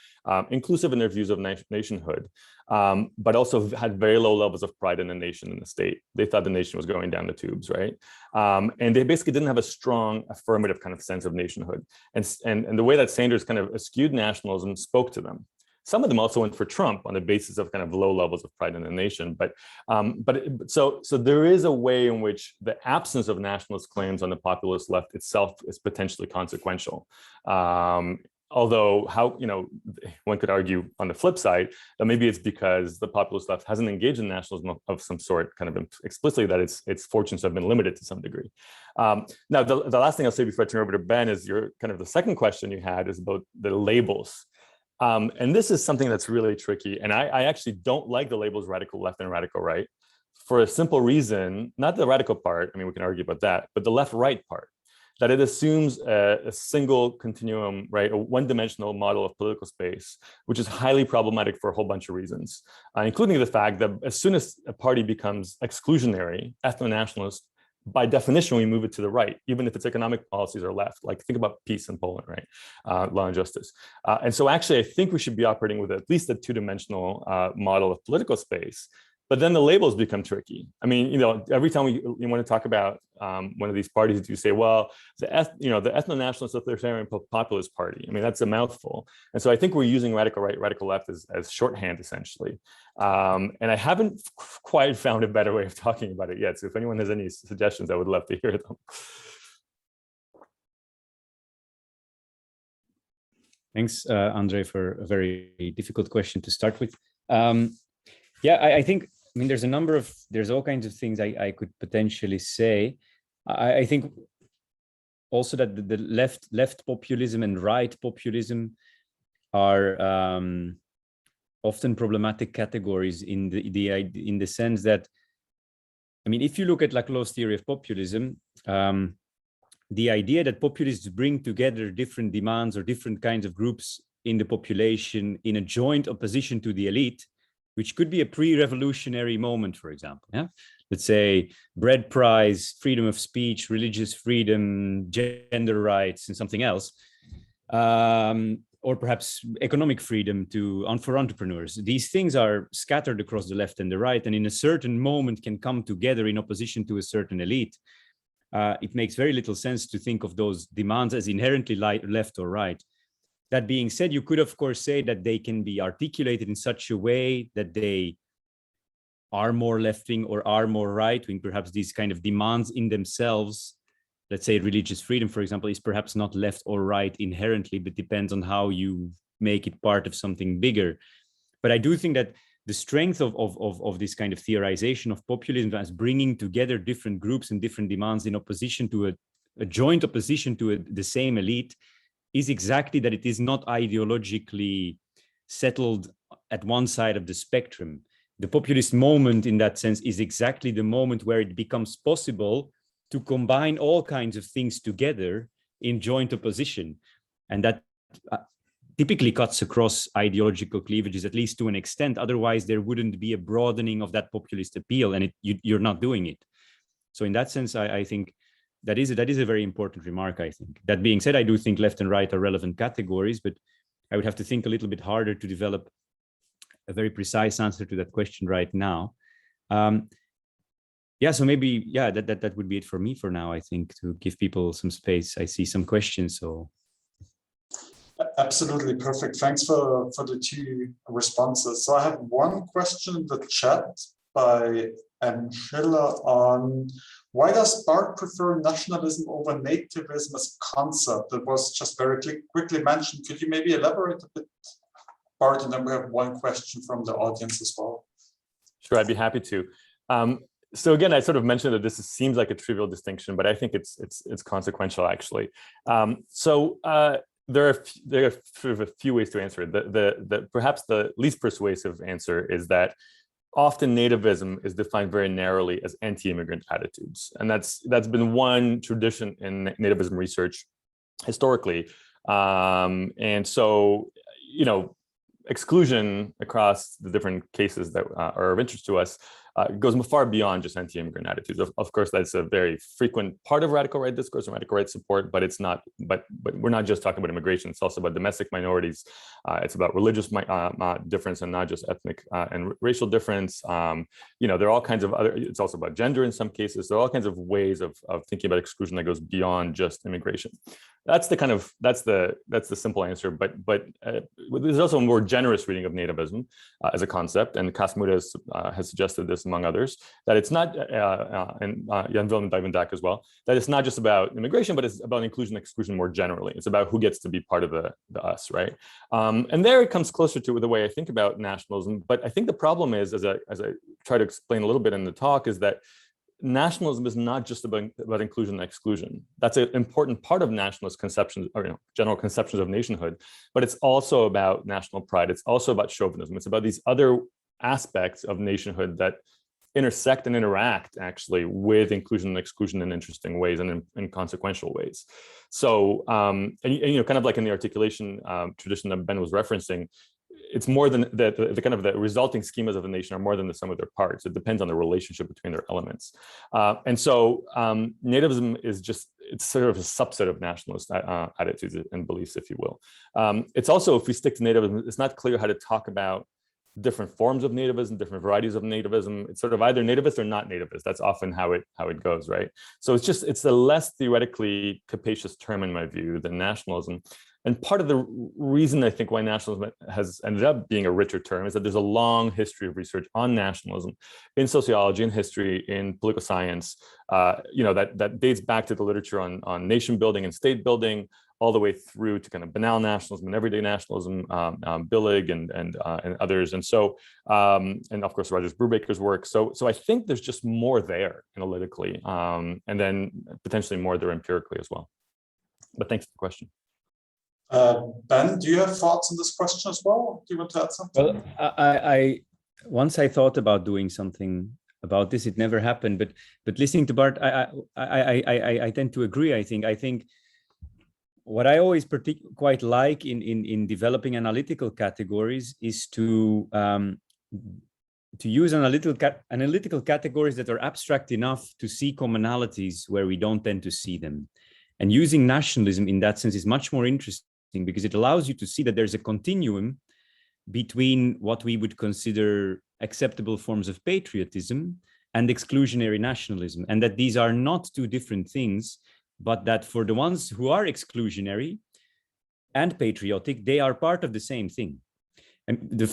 inclusive in their views of nationhood, but also had very low levels of pride in the nation and the state. They thought the nation was going down the tubes, right? And they basically didn't have a strong affirmative kind of sense of nationhood. And the way that Sanders kind of eschewed nationalism spoke to them. Some of them also went for Trump on the basis of kind of low levels of pride in the nation. So there is a way in which the absence of nationalist claims on the populist left itself is potentially consequential. Although one could argue on the flip side that maybe it's because the populist left hasn't engaged in nationalism of some sort, kind of explicitly, that its fortunes have been limited to some degree. Now, the last thing I'll say before I turn over to Ben is the second question you had is about the labels. And this is something that's really tricky. And I actually don't like the labels radical left and radical right for a simple reason, not the radical part, I mean, we can argue about that, but the left-right part, that it assumes a single continuum, right, a one-dimensional model of political space, which is highly problematic for a whole bunch of reasons, including the fact that as soon as a party becomes exclusionary, ethno-nationalist, by definition, we move it to the right, even if its economic policies are left. Like think about peace in Poland, right? Law and justice. And so actually, I think we should be operating with at least a two-dimensional model of political space. But then the labels become tricky. I mean, you know, every time you want to talk about one of these parties, you say, well, the ethno-nationalist authoritarian populist party. I mean, that's a mouthful. And so I think we're using radical right, radical left as shorthand, essentially. And I haven't quite found a better way of talking about it yet. So if anyone has any suggestions, I would love to hear them. Thanks, Andre, for a very difficult question to start with. Yeah, I think, I mean, there's all kinds of things I could potentially say. I think also that the left populism and right populism are often problematic categories in the sense that, I mean, if you look at Laclau's theory of populism, the idea that populists bring together different demands or different kinds of groups in the population in a joint opposition to the elite, which could be a pre-revolutionary moment, for example. Yeah? Let's say bread price, freedom of speech, religious freedom, gender rights, and something else. Or perhaps economic freedom for entrepreneurs. These things are scattered across the left and the right, and in a certain moment can come together in opposition to a certain elite. It makes very little sense to think of those demands as inherently left or right. That being said, you could, of course, say that they can be articulated in such a way that they are more left-wing or are more right-wing. Perhaps these kind of demands in themselves, let's say religious freedom, for example, is perhaps not left or right inherently, but depends on how you make it part of something bigger. But I do think that the strength of this kind of theorization of populism as bringing together different groups and different demands in opposition to a joint opposition to the same elite is exactly that it is not ideologically settled at one side of the spectrum. The populist moment in that sense is exactly the moment where it becomes possible to combine all kinds of things together in joint opposition. And that typically cuts across ideological cleavages, at least to an extent. Otherwise, there wouldn't be a broadening of that populist appeal, and you're not doing it. So in that sense, I think that is a very important remark, I think. That being said, I do think left and right are relevant categories, but I would have to think a little bit harder to develop a very precise answer to that question right now. Yeah, so maybe, yeah, that would be it for me for now, I think, to give people some space. I see some questions, so. Absolutely perfect. Thanks for the two responses. So I have one question in the chat by Angela on why does Bart prefer nationalism over nativism as a concept? That was just very quickly mentioned. Could you maybe elaborate a bit, Bart? And then we have one question from the audience as well. Sure, I'd be happy to. So again, I sort of mentioned that this seems like a trivial distinction, but I think it's consequential actually. There are sort of a few ways to answer it. Perhaps the least persuasive answer is that often nativism is defined very narrowly as anti-immigrant attitudes, and that's been one tradition in nativism research historically. And so, you know, exclusion across the different cases that are of interest to us goes far beyond just anti-immigrant attitudes. Of course, that's a very frequent part of radical right discourse and radical right support, but it's not. But we're not just talking about immigration. It's also about domestic minorities. It's about religious difference and not just ethnic and racial difference. You know, there are all kinds of other. It's also about gender in some cases. There are all kinds of ways of thinking about exclusion that goes beyond just immigration. That's the simple answer. But there's also a more generous reading of nativism as a concept, and Kasmuda has suggested this among others, that it's not, and Jan Willem Dijvendak as well, that it's not just about immigration, but it's about inclusion and exclusion more generally. It's about who gets to be part of the us, right? And there it comes closer to the way I think about nationalism. But I think the problem is, as I try to explain a little bit in the talk, is that nationalism is not just about inclusion and exclusion. That's an important part of nationalist conceptions, or general conceptions of nationhood, but it's also about national pride. It's also about chauvinism. It's about these other aspects of nationhood that intersect and interact actually with inclusion and exclusion in interesting ways and in consequential ways. So, and you know, kind of like in the articulation tradition that Ben was referencing, it's more than the kind of the resulting schemas of the nation are more than the sum of their parts. It depends on the relationship between their elements. And so nativism is just, it's sort of a subset of nationalist attitudes and beliefs, if you will. It's also, if we stick to nativism, it's not clear how to talk about different forms of nativism, different varieties of nativism. It's sort of either nativist or not nativist. That's often how it goes, right? So it's a less theoretically capacious term in my view than nationalism. And part of the reason I think why nationalism has ended up being a richer term is that there's a long history of research on nationalism in sociology and history, in political science, you know, that dates back to the literature on nation building and state building, all the way through to kind of banal nationalism and everyday nationalism, Billig and others. And so, and of course, Rogers Brubaker's work. So I think there's just more there analytically, and then potentially more there empirically as well. But thanks for the question. Ben, do you have thoughts on this question as well? Do you want to add something? Well, I once I thought about doing something about this. It never happened. But listening to Bart, I tend to agree. I think what I always quite like in developing analytical categories is to use analytical categories that are abstract enough to see commonalities where we don't tend to see them. And using nationalism in that sense is much more interesting because it allows you to see that there's a continuum between what we would consider acceptable forms of patriotism and exclusionary nationalism, and that these are not two different things, but that for the ones who are exclusionary and patriotic, they are part of the same thing. And the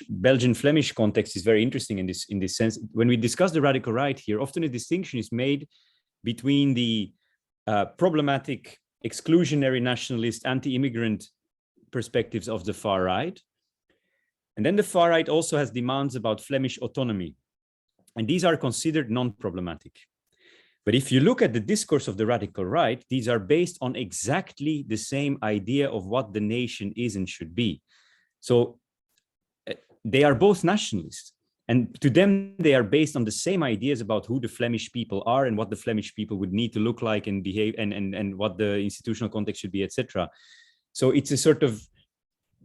Belgian-Flemish context is very interesting in this sense. When we discuss the radical right here, often a distinction is made between the problematic exclusionary nationalist anti-immigrant perspectives of the far right. And then the far right also has demands about Flemish autonomy. And these are considered non-problematic. But if you look at the discourse of the radical right, these are based on exactly the same idea of what the nation is and should be. So they are both nationalists. And to them, they are based on the same ideas about who the Flemish people are and what the Flemish people would need to look like and behave and what the institutional context should be, etc. So it's a sort of,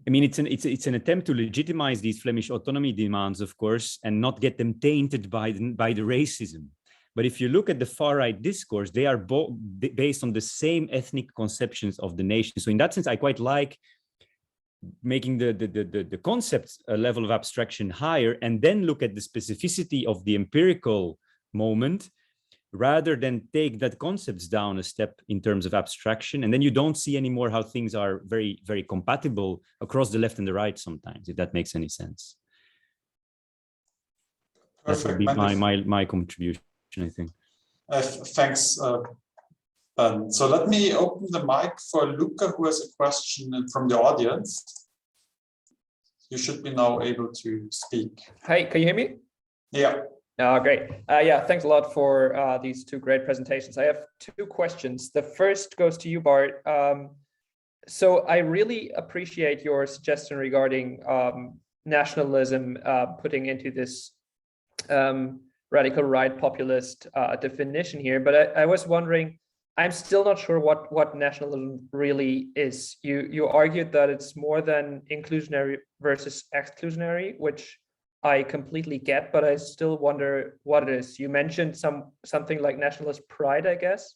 I mean, it's an attempt to legitimize these Flemish autonomy demands, of course, and not get them tainted by the racism. But if you look at the far-right discourse, they are both based on the same ethnic conceptions of the nation. So in that sense, I quite like making the concept level of abstraction higher and then look at the specificity of the empirical moment rather than take that concepts down a step in terms of abstraction. And then you don't see anymore how things are very, very compatible across the left and the right sometimes, if that makes any sense. Perfect. That would be my contribution, I think. Thanks, Ben. So let me open the mic for Luca, who has a question from the audience. You should be now able to speak. Hi, can you hear me? Yeah. Oh, great. Yeah, thanks a lot for these two great presentations. I have two questions. The first goes to you, Bart. So I really appreciate your suggestion regarding nationalism putting into this radical right populist definition here. But I was wondering, I'm still not sure what nationalism really is. You argued that it's more than inclusionary versus exclusionary, which I completely get, but I still wonder what it is. You mentioned something like nationalist pride, I guess.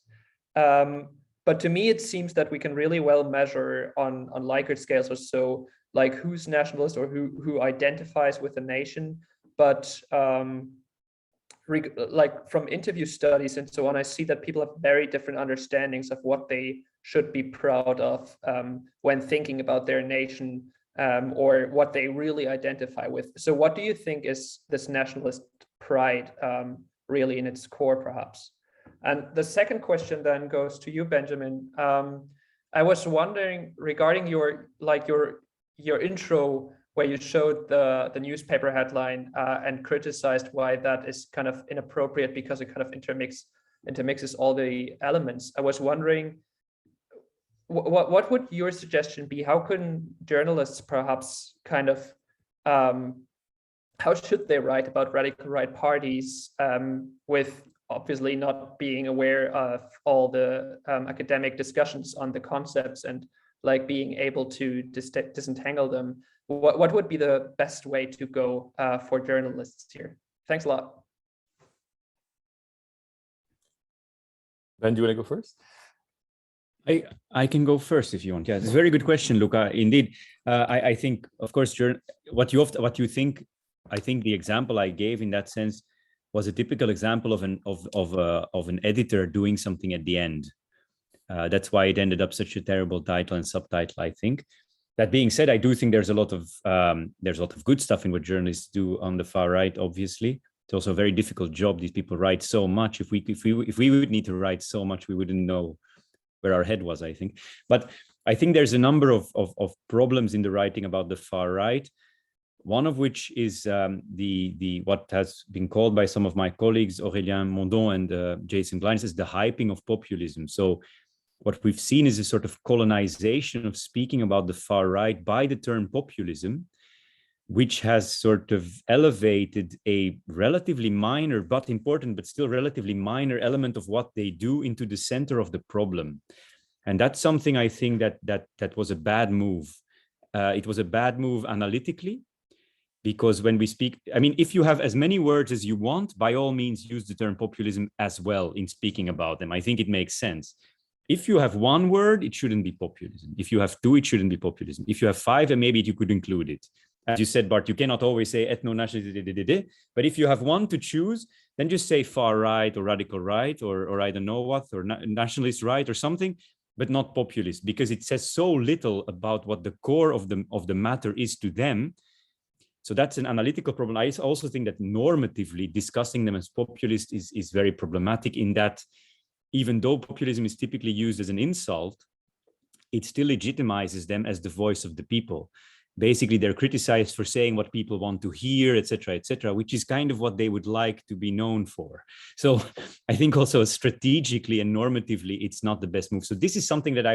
But to me, it seems that we can really well measure on Likert scales or so, like who's nationalist or who identifies with a nation. But like from interview studies and so on, I see that people have very different understandings of what they should be proud of when thinking about their nation or what they really identify with. So what do you think is this nationalist pride really in its core, perhaps? And the second question then goes to you, Benjamin. I was wondering regarding your intro, where you showed the newspaper headline and criticized why that is kind of inappropriate because it kind of intermixes all the elements. I was wondering, what would your suggestion be? How can journalists perhaps kind of how should they write about radical right parties with obviously not being aware of all the academic discussions on the concepts and like being able to disentangle them? What would be the best way to go for journalists here? Thanks a lot. Ben, do you want to go first? I can go first if you want. Yeah, it's a very good question, Luca. Indeed, I think, of course, what you think. I think the example I gave in that sense was a typical example of an editor doing something at the end. That's why it ended up such a terrible title and subtitle, I think. That being said, I do think there's a lot of good stuff in what journalists do on the far right. Obviously, it's also a very difficult job. These people write so much. If we would need to write so much, we wouldn't know where our head was, I think. But I think there's a number of problems in the writing about the far right. One of which is what has been called by some of my colleagues, Aurélien Mondon and Jason Cleen, as the hyping of populism. So what we've seen is a sort of colonization of speaking about the far right by the term populism, which has sort of elevated a relatively minor, but important, but still relatively minor element of what they do into the center of the problem. And that's something I think that was a bad move. It was a bad move analytically, because when we speak, I mean, if you have as many words as you want, by all means, use the term populism as well in speaking about them. I think it makes sense. If you have one word, it shouldn't be populism. If you have two, it shouldn't be populism. If you have five, then maybe you could include it. As you said, Bart, you cannot always say ethno-nationalist, but if you have one to choose, then just say far right or radical right or I don't know what, or nationalist right or something, but not populist, because it says so little about what the core of the matter is to them. So that's an analytical problem. I also think that normatively discussing them as populist is very problematic, in that even though populism is typically used as an insult, it still legitimizes them as the voice of the people. Basically, they're criticized for saying what people want to hear, et cetera, which is kind of what they would like to be known for. So I think also strategically and normatively, it's not the best move. So this is something that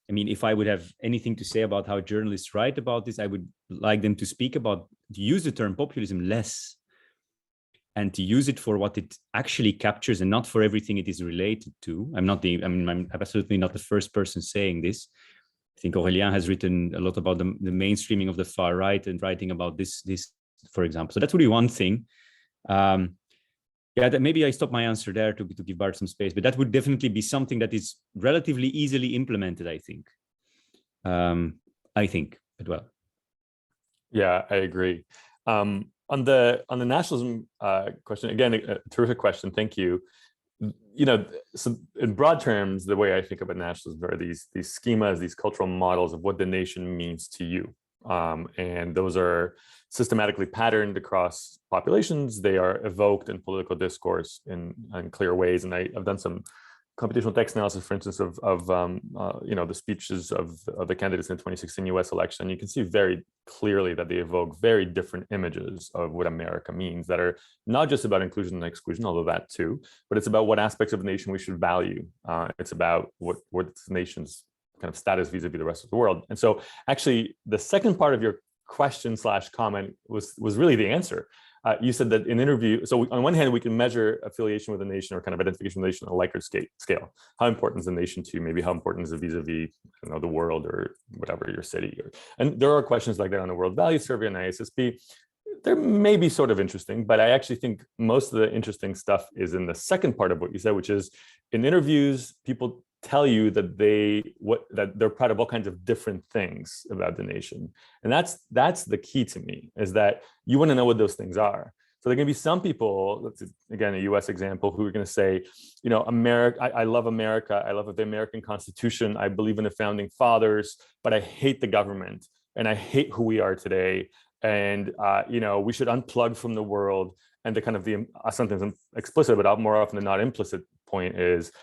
if I would have anything to say about how journalists write about this, I would like them to use the term populism less and to use it for what it actually captures and not for everything it is related to. I'm absolutely not the first person saying this. I think Aurélien has written a lot about the mainstreaming of the far right and writing about this, for example. So that would be one thing. Maybe I stop my answer there to give Bart some space, but that would definitely be something that is relatively easily implemented, I think. As well. Yeah, I agree. On the nationalism question, again, a terrific question. Thank you. So in broad terms, the way I think about nationalism are these schemas, these cultural models of what the nation means to you. And those are systematically patterned across populations. They are evoked in political discourse in clear ways. And I've done some computational text analysis, for instance, of the speeches of the candidates in the 2016 US election. You can see very clearly that they evoke very different images of what America means, that are not just about inclusion and exclusion, although that too, but it's about what aspects of the nation we should value. It's about what the nation's kind of status vis-a-vis the rest of the world. And so actually the second part of your question / comment was really the answer. You said that in interview, so on one hand, we can measure affiliation with a nation or kind of identification with a nation on a Likert scale. How important is the nation to you? Maybe how important is it vis-a-vis the world or whatever, your city? And there are questions like that on the World Value Survey and ISSP. They're maybe sort of interesting, but I actually think most of the interesting stuff is in the second part of what you said, which is in interviews, people tell you that they're proud of all kinds of different things about the nation. And that's the key to me, is that you want to know what those things are. So there can be some people, let's again, a US example, who are going to say, America, I love America. I love the American Constitution. I believe in the founding fathers, but I hate the government and I hate who we are today. And, we should unplug from the world. And the kind of sometimes explicit, but more often than not implicit point is,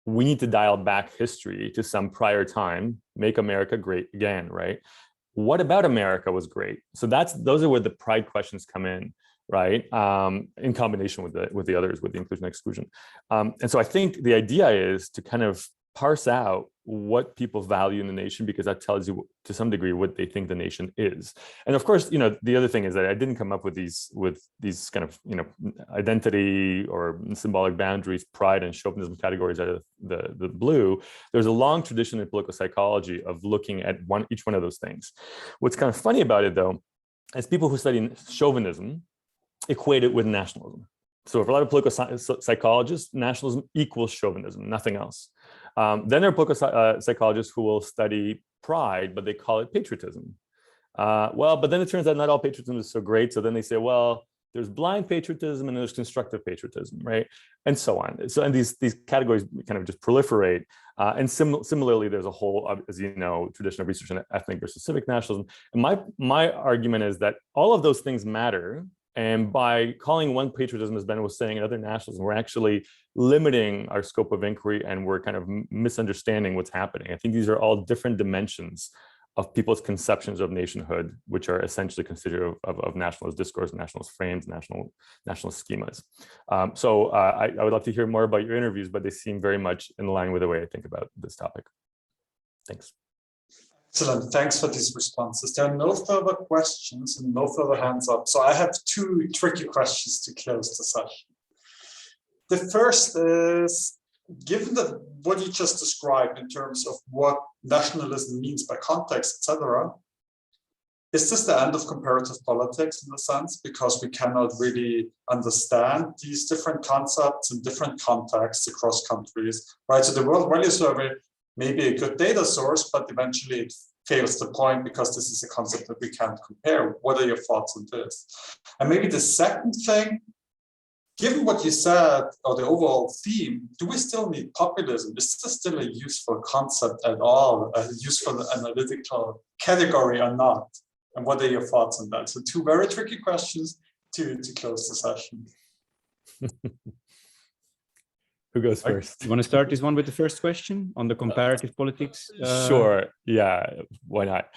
we need to dial back history to some prior time, make America great again, right? What about America was great? So those are where the pride questions come in, right? In combination with the others, with the inclusion and exclusion. And so I think the idea is to kind of parse out what people value in the nation, because that tells you to some degree what they think the nation is. And of course, the other thing is that I didn't come up with these kind of, identity or symbolic boundaries, pride and chauvinism categories out of the blue. There's a long tradition in political psychology of looking at each one of those things. What's kind of funny about it, though, is people who study chauvinism equate it with nationalism. So for a lot of political psychologists, nationalism equals chauvinism, nothing else. Then there are political psychologists who will study pride, but they call it patriotism. But then it turns out not all patriotism is so great. So then they say, well, there's blind patriotism and there's constructive patriotism, right? And so on. So, and these categories kind of just proliferate. And similarly, there's a whole, as you know, tradition of research in ethnic versus civic nationalism. And my argument is that all of those things matter. And by calling one patriotism, as Ben was saying, another nationalism, we're actually limiting our scope of inquiry, and we're kind of misunderstanding what's happening. I think these are all different dimensions of people's conceptions of nationhood, which are essentially considered of nationalist discourse, nationalist frames, national schemas. I would love to hear more about your interviews, but they seem very much in line with the way I think about this topic. Thanks. Excellent. Thanks for these responses. There are no further questions and no further hands up. So I have two tricky questions to close the session. The first is, given that what you just described in terms of what nationalism means by context, etc., is this the end of comparative politics in a sense? Because we cannot really understand these different concepts in different contexts across countries, right? So the World Value Survey may be a good data source, but eventually it fails the point because this is a concept that we can't compare. What are your thoughts on this? And maybe the second thing, given what you said, or the overall theme, do we still need populism? Is this still a useful concept at all, a useful analytical category or not? And what are your thoughts on that? So two very tricky questions to close the session. Who goes first? You want to start this one with the first question on the comparative politics? Sure. Yeah, why not?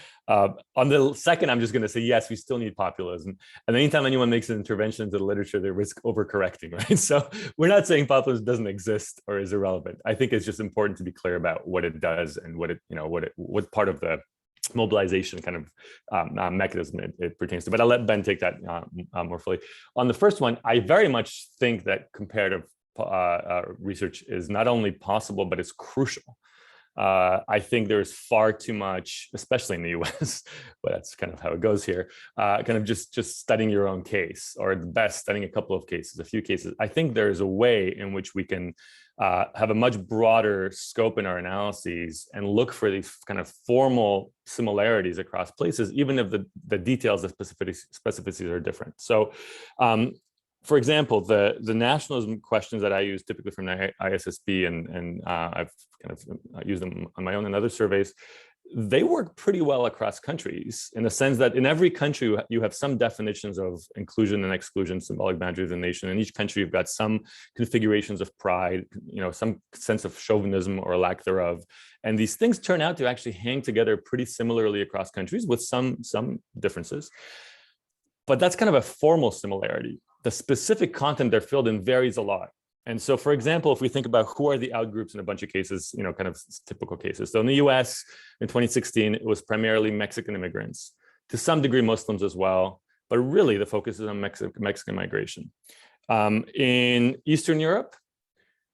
On the second, I'm just going to say, yes, we still need populism. And anytime anyone makes an intervention into the literature, they risk overcorrecting, right? So we're not saying populism doesn't exist or is irrelevant. I think it's just important to be clear about what it does and what part of the mobilization kind of mechanism it pertains to. But I'll let Ben take that more fully. On the first one, I very much think that comparative research is not only possible, but it's crucial. I think there's far too much, especially in the US, but that's kind of how it goes here, kind of just studying your own case, or at the best studying a couple of cases, a few cases. I think there's a way in which we can have a much broader scope in our analyses and look for these kind of formal similarities across places, even if the details, the specificities are different. So for example, the nationalism questions that I use typically from ISSB, and I've kind of used them on my own and other surveys, they work pretty well across countries, in the sense that in every country you have some definitions of inclusion and exclusion, symbolic boundaries of the nation. In each country, you've got some configurations of pride, some sense of chauvinism or lack thereof. And these things turn out to actually hang together pretty similarly across countries, with some differences. But that's kind of a formal similarity. The specific content they're filled in varies a lot. And so, for example, if we think about who are the outgroups in a bunch of cases, kind of typical cases. So in the US in 2016, it was primarily Mexican immigrants, to some degree Muslims as well, but really the focus is on Mexican migration. In Eastern Europe,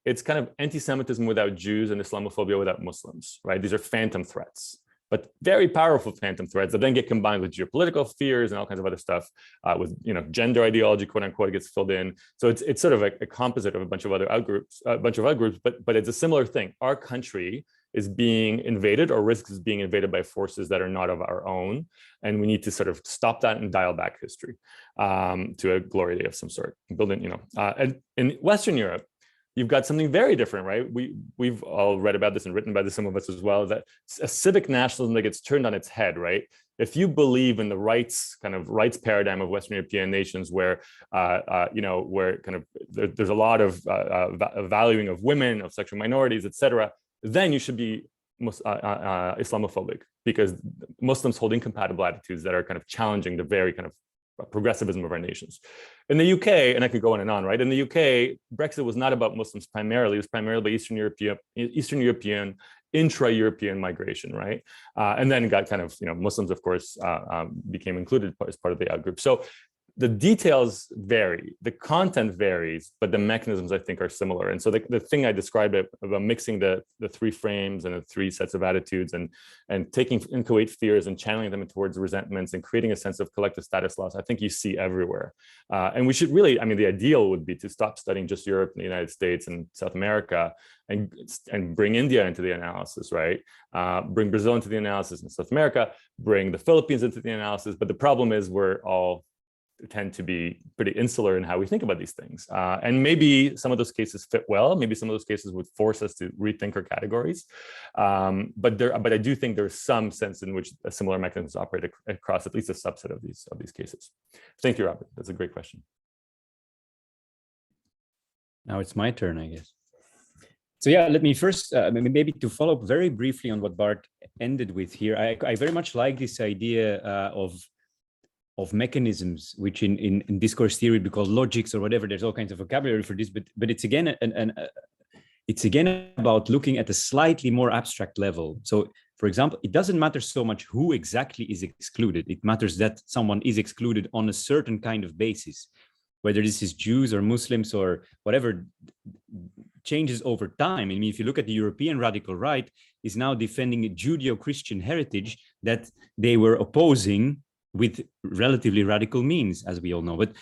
it's kind of anti-Semitism without Jews and Islamophobia without Muslims, right? These are phantom threats, but very powerful phantom threats that then get combined with geopolitical fears and all kinds of other stuff, with gender ideology, quote unquote, gets filled in. So it's sort of a composite of a bunch of other outgroups, but it's a similar thing. Our country is being invaded, or risks being invaded by forces that are not of our own, and we need to sort of stop that and dial back history to a glory day of some sort. Building, and in Western Europe, you've got something very different, right? We've all read about this and written about this, some of us as well, that a civic nationalism that gets turned on its head, right? If you believe in the rights paradigm of Western European nations, where where kind of there's a lot of valuing of women, of sexual minorities, etc., then you should be Islamophobic, because Muslims hold incompatible attitudes that are kind of challenging the very kind of progressivism of our nations. In the UK, and I could go on and on, right? In the UK, Brexit was not about Muslims primarily. It was primarily about Eastern European, intra-European migration, right? And then got kind of, Muslims, of course, became included as part of the outgroup. So the details vary, the content varies, but the mechanisms, I think, are similar. And so the thing I described about mixing the three frames and the three sets of attitudes and taking inchoate fears and channeling them towards resentments and creating a sense of collective status loss, I think you see everywhere. And we should really, the ideal would be to stop studying just Europe and the United States and South America and bring India into the analysis, right? Bring Brazil into the analysis in South America, bring the Philippines into the analysis. But the problem is we're all tend to be pretty insular in how we think about these things. And maybe some of those cases fit well. Maybe some of those cases would force us to rethink our categories. But I do think there's some sense in which a similar mechanisms operate across at least a subset of these cases. Thank you, Robert. That's a great question. Now it's my turn, I guess. So yeah, let me first, maybe to follow up very briefly on what Bart ended with here. I very much like this idea of mechanisms, which in discourse theory we call logics or whatever. There's all kinds of vocabulary for this, but it's again it's again about looking at a slightly more abstract level. So, for example, it doesn't matter so much who exactly is excluded. It matters that someone is excluded on a certain kind of basis, whether this is Jews or Muslims or whatever, changes over time. If you look at the European radical right, is now defending a Judeo-Christian heritage that they were opposing with relatively radical means, as we all know. But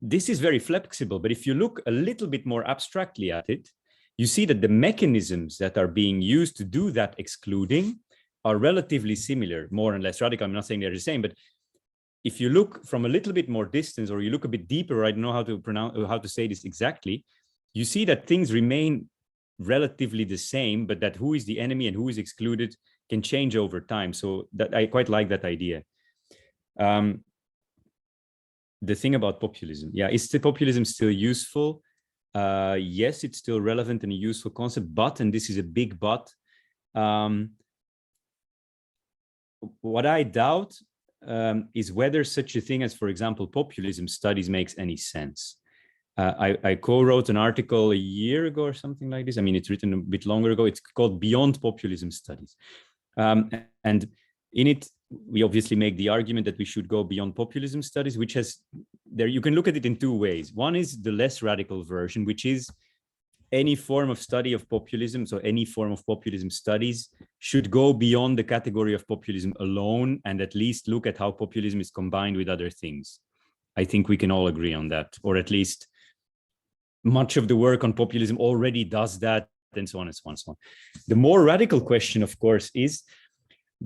this is very flexible. But if you look a little bit more abstractly at it, you see that the mechanisms that are being used to do that excluding are relatively similar, more and less radical. I'm not saying they're the same, but if you look from a little bit more distance, or you look a bit deeper, I don't know how to say this exactly, you see that things remain relatively the same, but that who is the enemy and who is excluded can change over time. So that I quite like that idea. The thing about populism, is the populism still useful? Yes, it's still relevant and a useful concept, but, and this is a big but, what I doubt is whether such a thing as, for example, populism studies makes any sense. I co-wrote an article a year ago or something like this. It's written a bit longer ago. It's called Beyond Populism Studies. And in it, we obviously make the argument that we should go beyond populism studies, which has, you can look at it in two ways. One is the less radical version, which is any form of study of populism, so any form of populism studies should go beyond the category of populism alone and at least look at how populism is combined with other things. I think we can all agree on that, or at least much of the work on populism already does that, and so on and so on and so on. The more radical question, of course, is,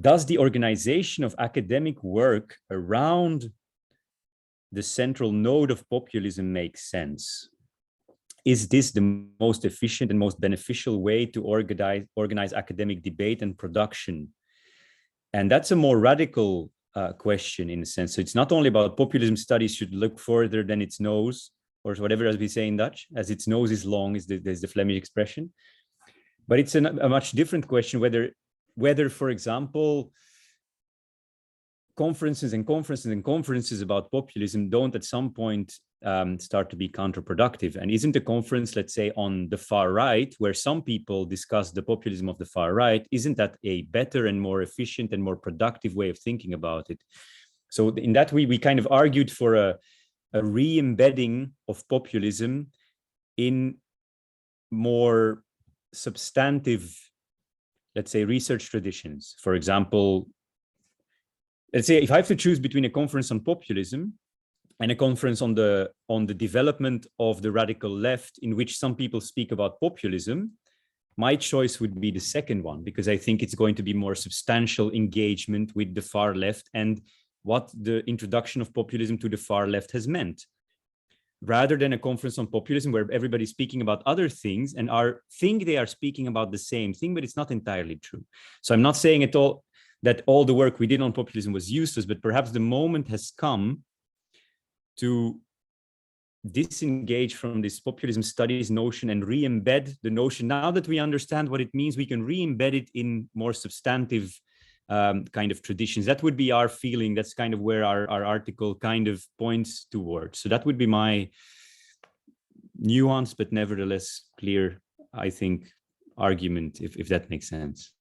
does the organization of academic work around the central node of populism make sense? Is this the most efficient and most beneficial way to organize academic debate and production? And that's a more radical question in a sense. So it's not only about populism studies should look further than its nose, or whatever, as we say in Dutch, as its nose is long, there's the Flemish expression. But it's a much different question whether, for example, conferences about populism don't at some point start to be counterproductive. And isn't a conference, let's say, on the far right, where some people discuss the populism of the far right, isn't that a better and more efficient and more productive way of thinking about it? So in that way, we kind of argued for a re-embedding of populism in more substantive, let's say, research traditions. For example, let's say if I have to choose between a conference on populism and a conference on the development of the radical left, in which some people speak about populism, my choice would be the second one, because I think it's going to be more substantial engagement with the far left and what the introduction of populism to the far left has meant, rather than a conference on populism where everybody's speaking about other things and think they are speaking about the same thing, but it's not entirely true. So I'm not saying at all that all the work we did on populism was useless, but perhaps the moment has come to disengage from this populism studies notion and re-embed the notion. Now that we understand what it means, we can re-embed it in more substantive kind of traditions. That would be our feeling. That's kind of where our article kind of points towards. So that would be my nuanced, but nevertheless clear, I think, argument, if that makes sense.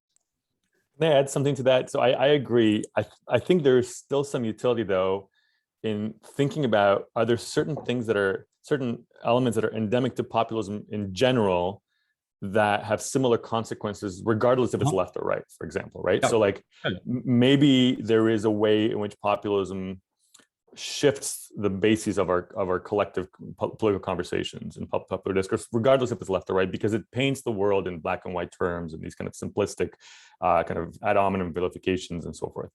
May I add something to that? So I agree. I think there's still some utility, though, in thinking about, are there certain things that are, certain elements that are endemic to populism in general that have similar consequences, regardless if it's left or right, for example, right? Yeah. So like, maybe there is a way in which populism shifts the bases of our collective political conversations and popular discourse, regardless if it's left or right, because it paints the world in black and white terms and these kind of simplistic kind of ad hominem vilifications and so forth.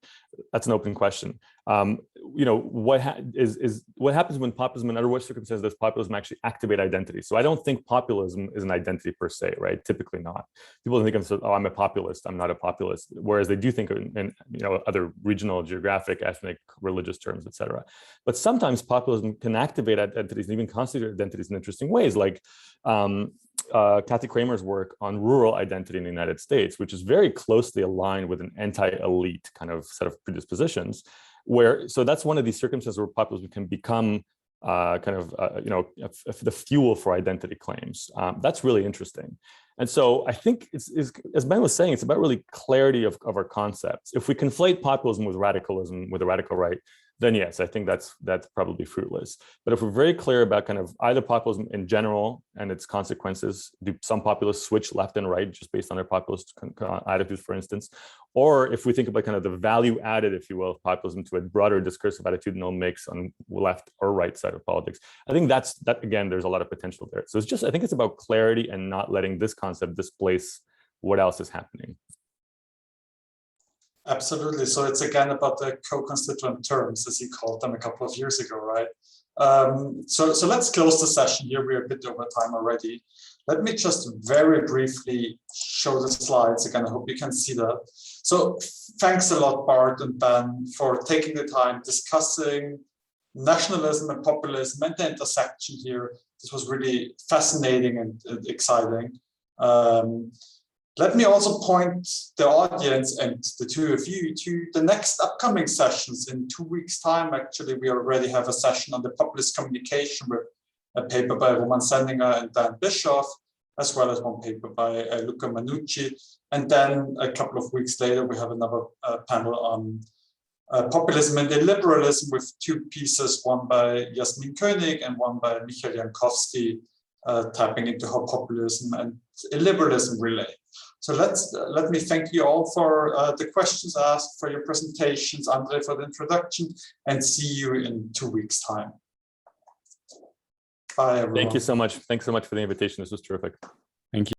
That's an open question. You know, what happens when populism, and under what circumstances does populism actually activate identity? So I don't think populism is an identity per se, right? Typically not. People think of, oh, I'm a populist, I'm not a populist, whereas they do think in you know, other regional, geographic, ethnic, religious terms, etc. But sometimes populism can activate identities and even constitute identities in interesting ways, like Kathy Kramer's work on rural identity in the United States, which is very closely aligned with an anti-elite kind of set of predispositions, where, so that's one of these circumstances where populism can become you know, the fuel for identity claims. That's really interesting. And so I think it's as Ben was saying, it's about really clarity of our concepts. If we conflate populism with radicalism, with the radical right, then yes, I think that's probably fruitless. But if we're very clear about kind of either populism in general and its consequences, do some populists switch left and right just based on their populist attitudes, for instance, or if we think about kind of the value added, if you will, of populism to a broader discursive attitudinal mix on left or right side of politics, I think that again, there's a lot of potential there. So it's just, I think it's about clarity and not letting this concept displace what else is happening. Absolutely. So it's again about the co-constituent terms, as you called them a couple of years ago, right? So let's close the session here. We're a bit over time already. Let me just very briefly show the slides again. I hope you can see that. So thanks a lot, Bart and Ben, for taking the time discussing nationalism and populism and the intersection here. This was really fascinating and exciting. Let me also point the audience and the two of you to the next upcoming sessions in 2 weeks' time. Actually, we already have a session on the populist communication with a paper by Roman Senninger and Dan Bischoff, as well as one paper by Luca Manucci. And then a couple of weeks later, we have another panel on populism and illiberalism with 2 pieces, one by Jasmin Koenig and one by Michael Jankowski, tapping into how populism and illiberalism relate. So let me thank you all for the questions asked, for your presentations, Andre for the introduction, and see you in 2 weeks' time. Bye, everyone. Thank you so much. Thanks so much for the invitation. This was terrific. Thank you.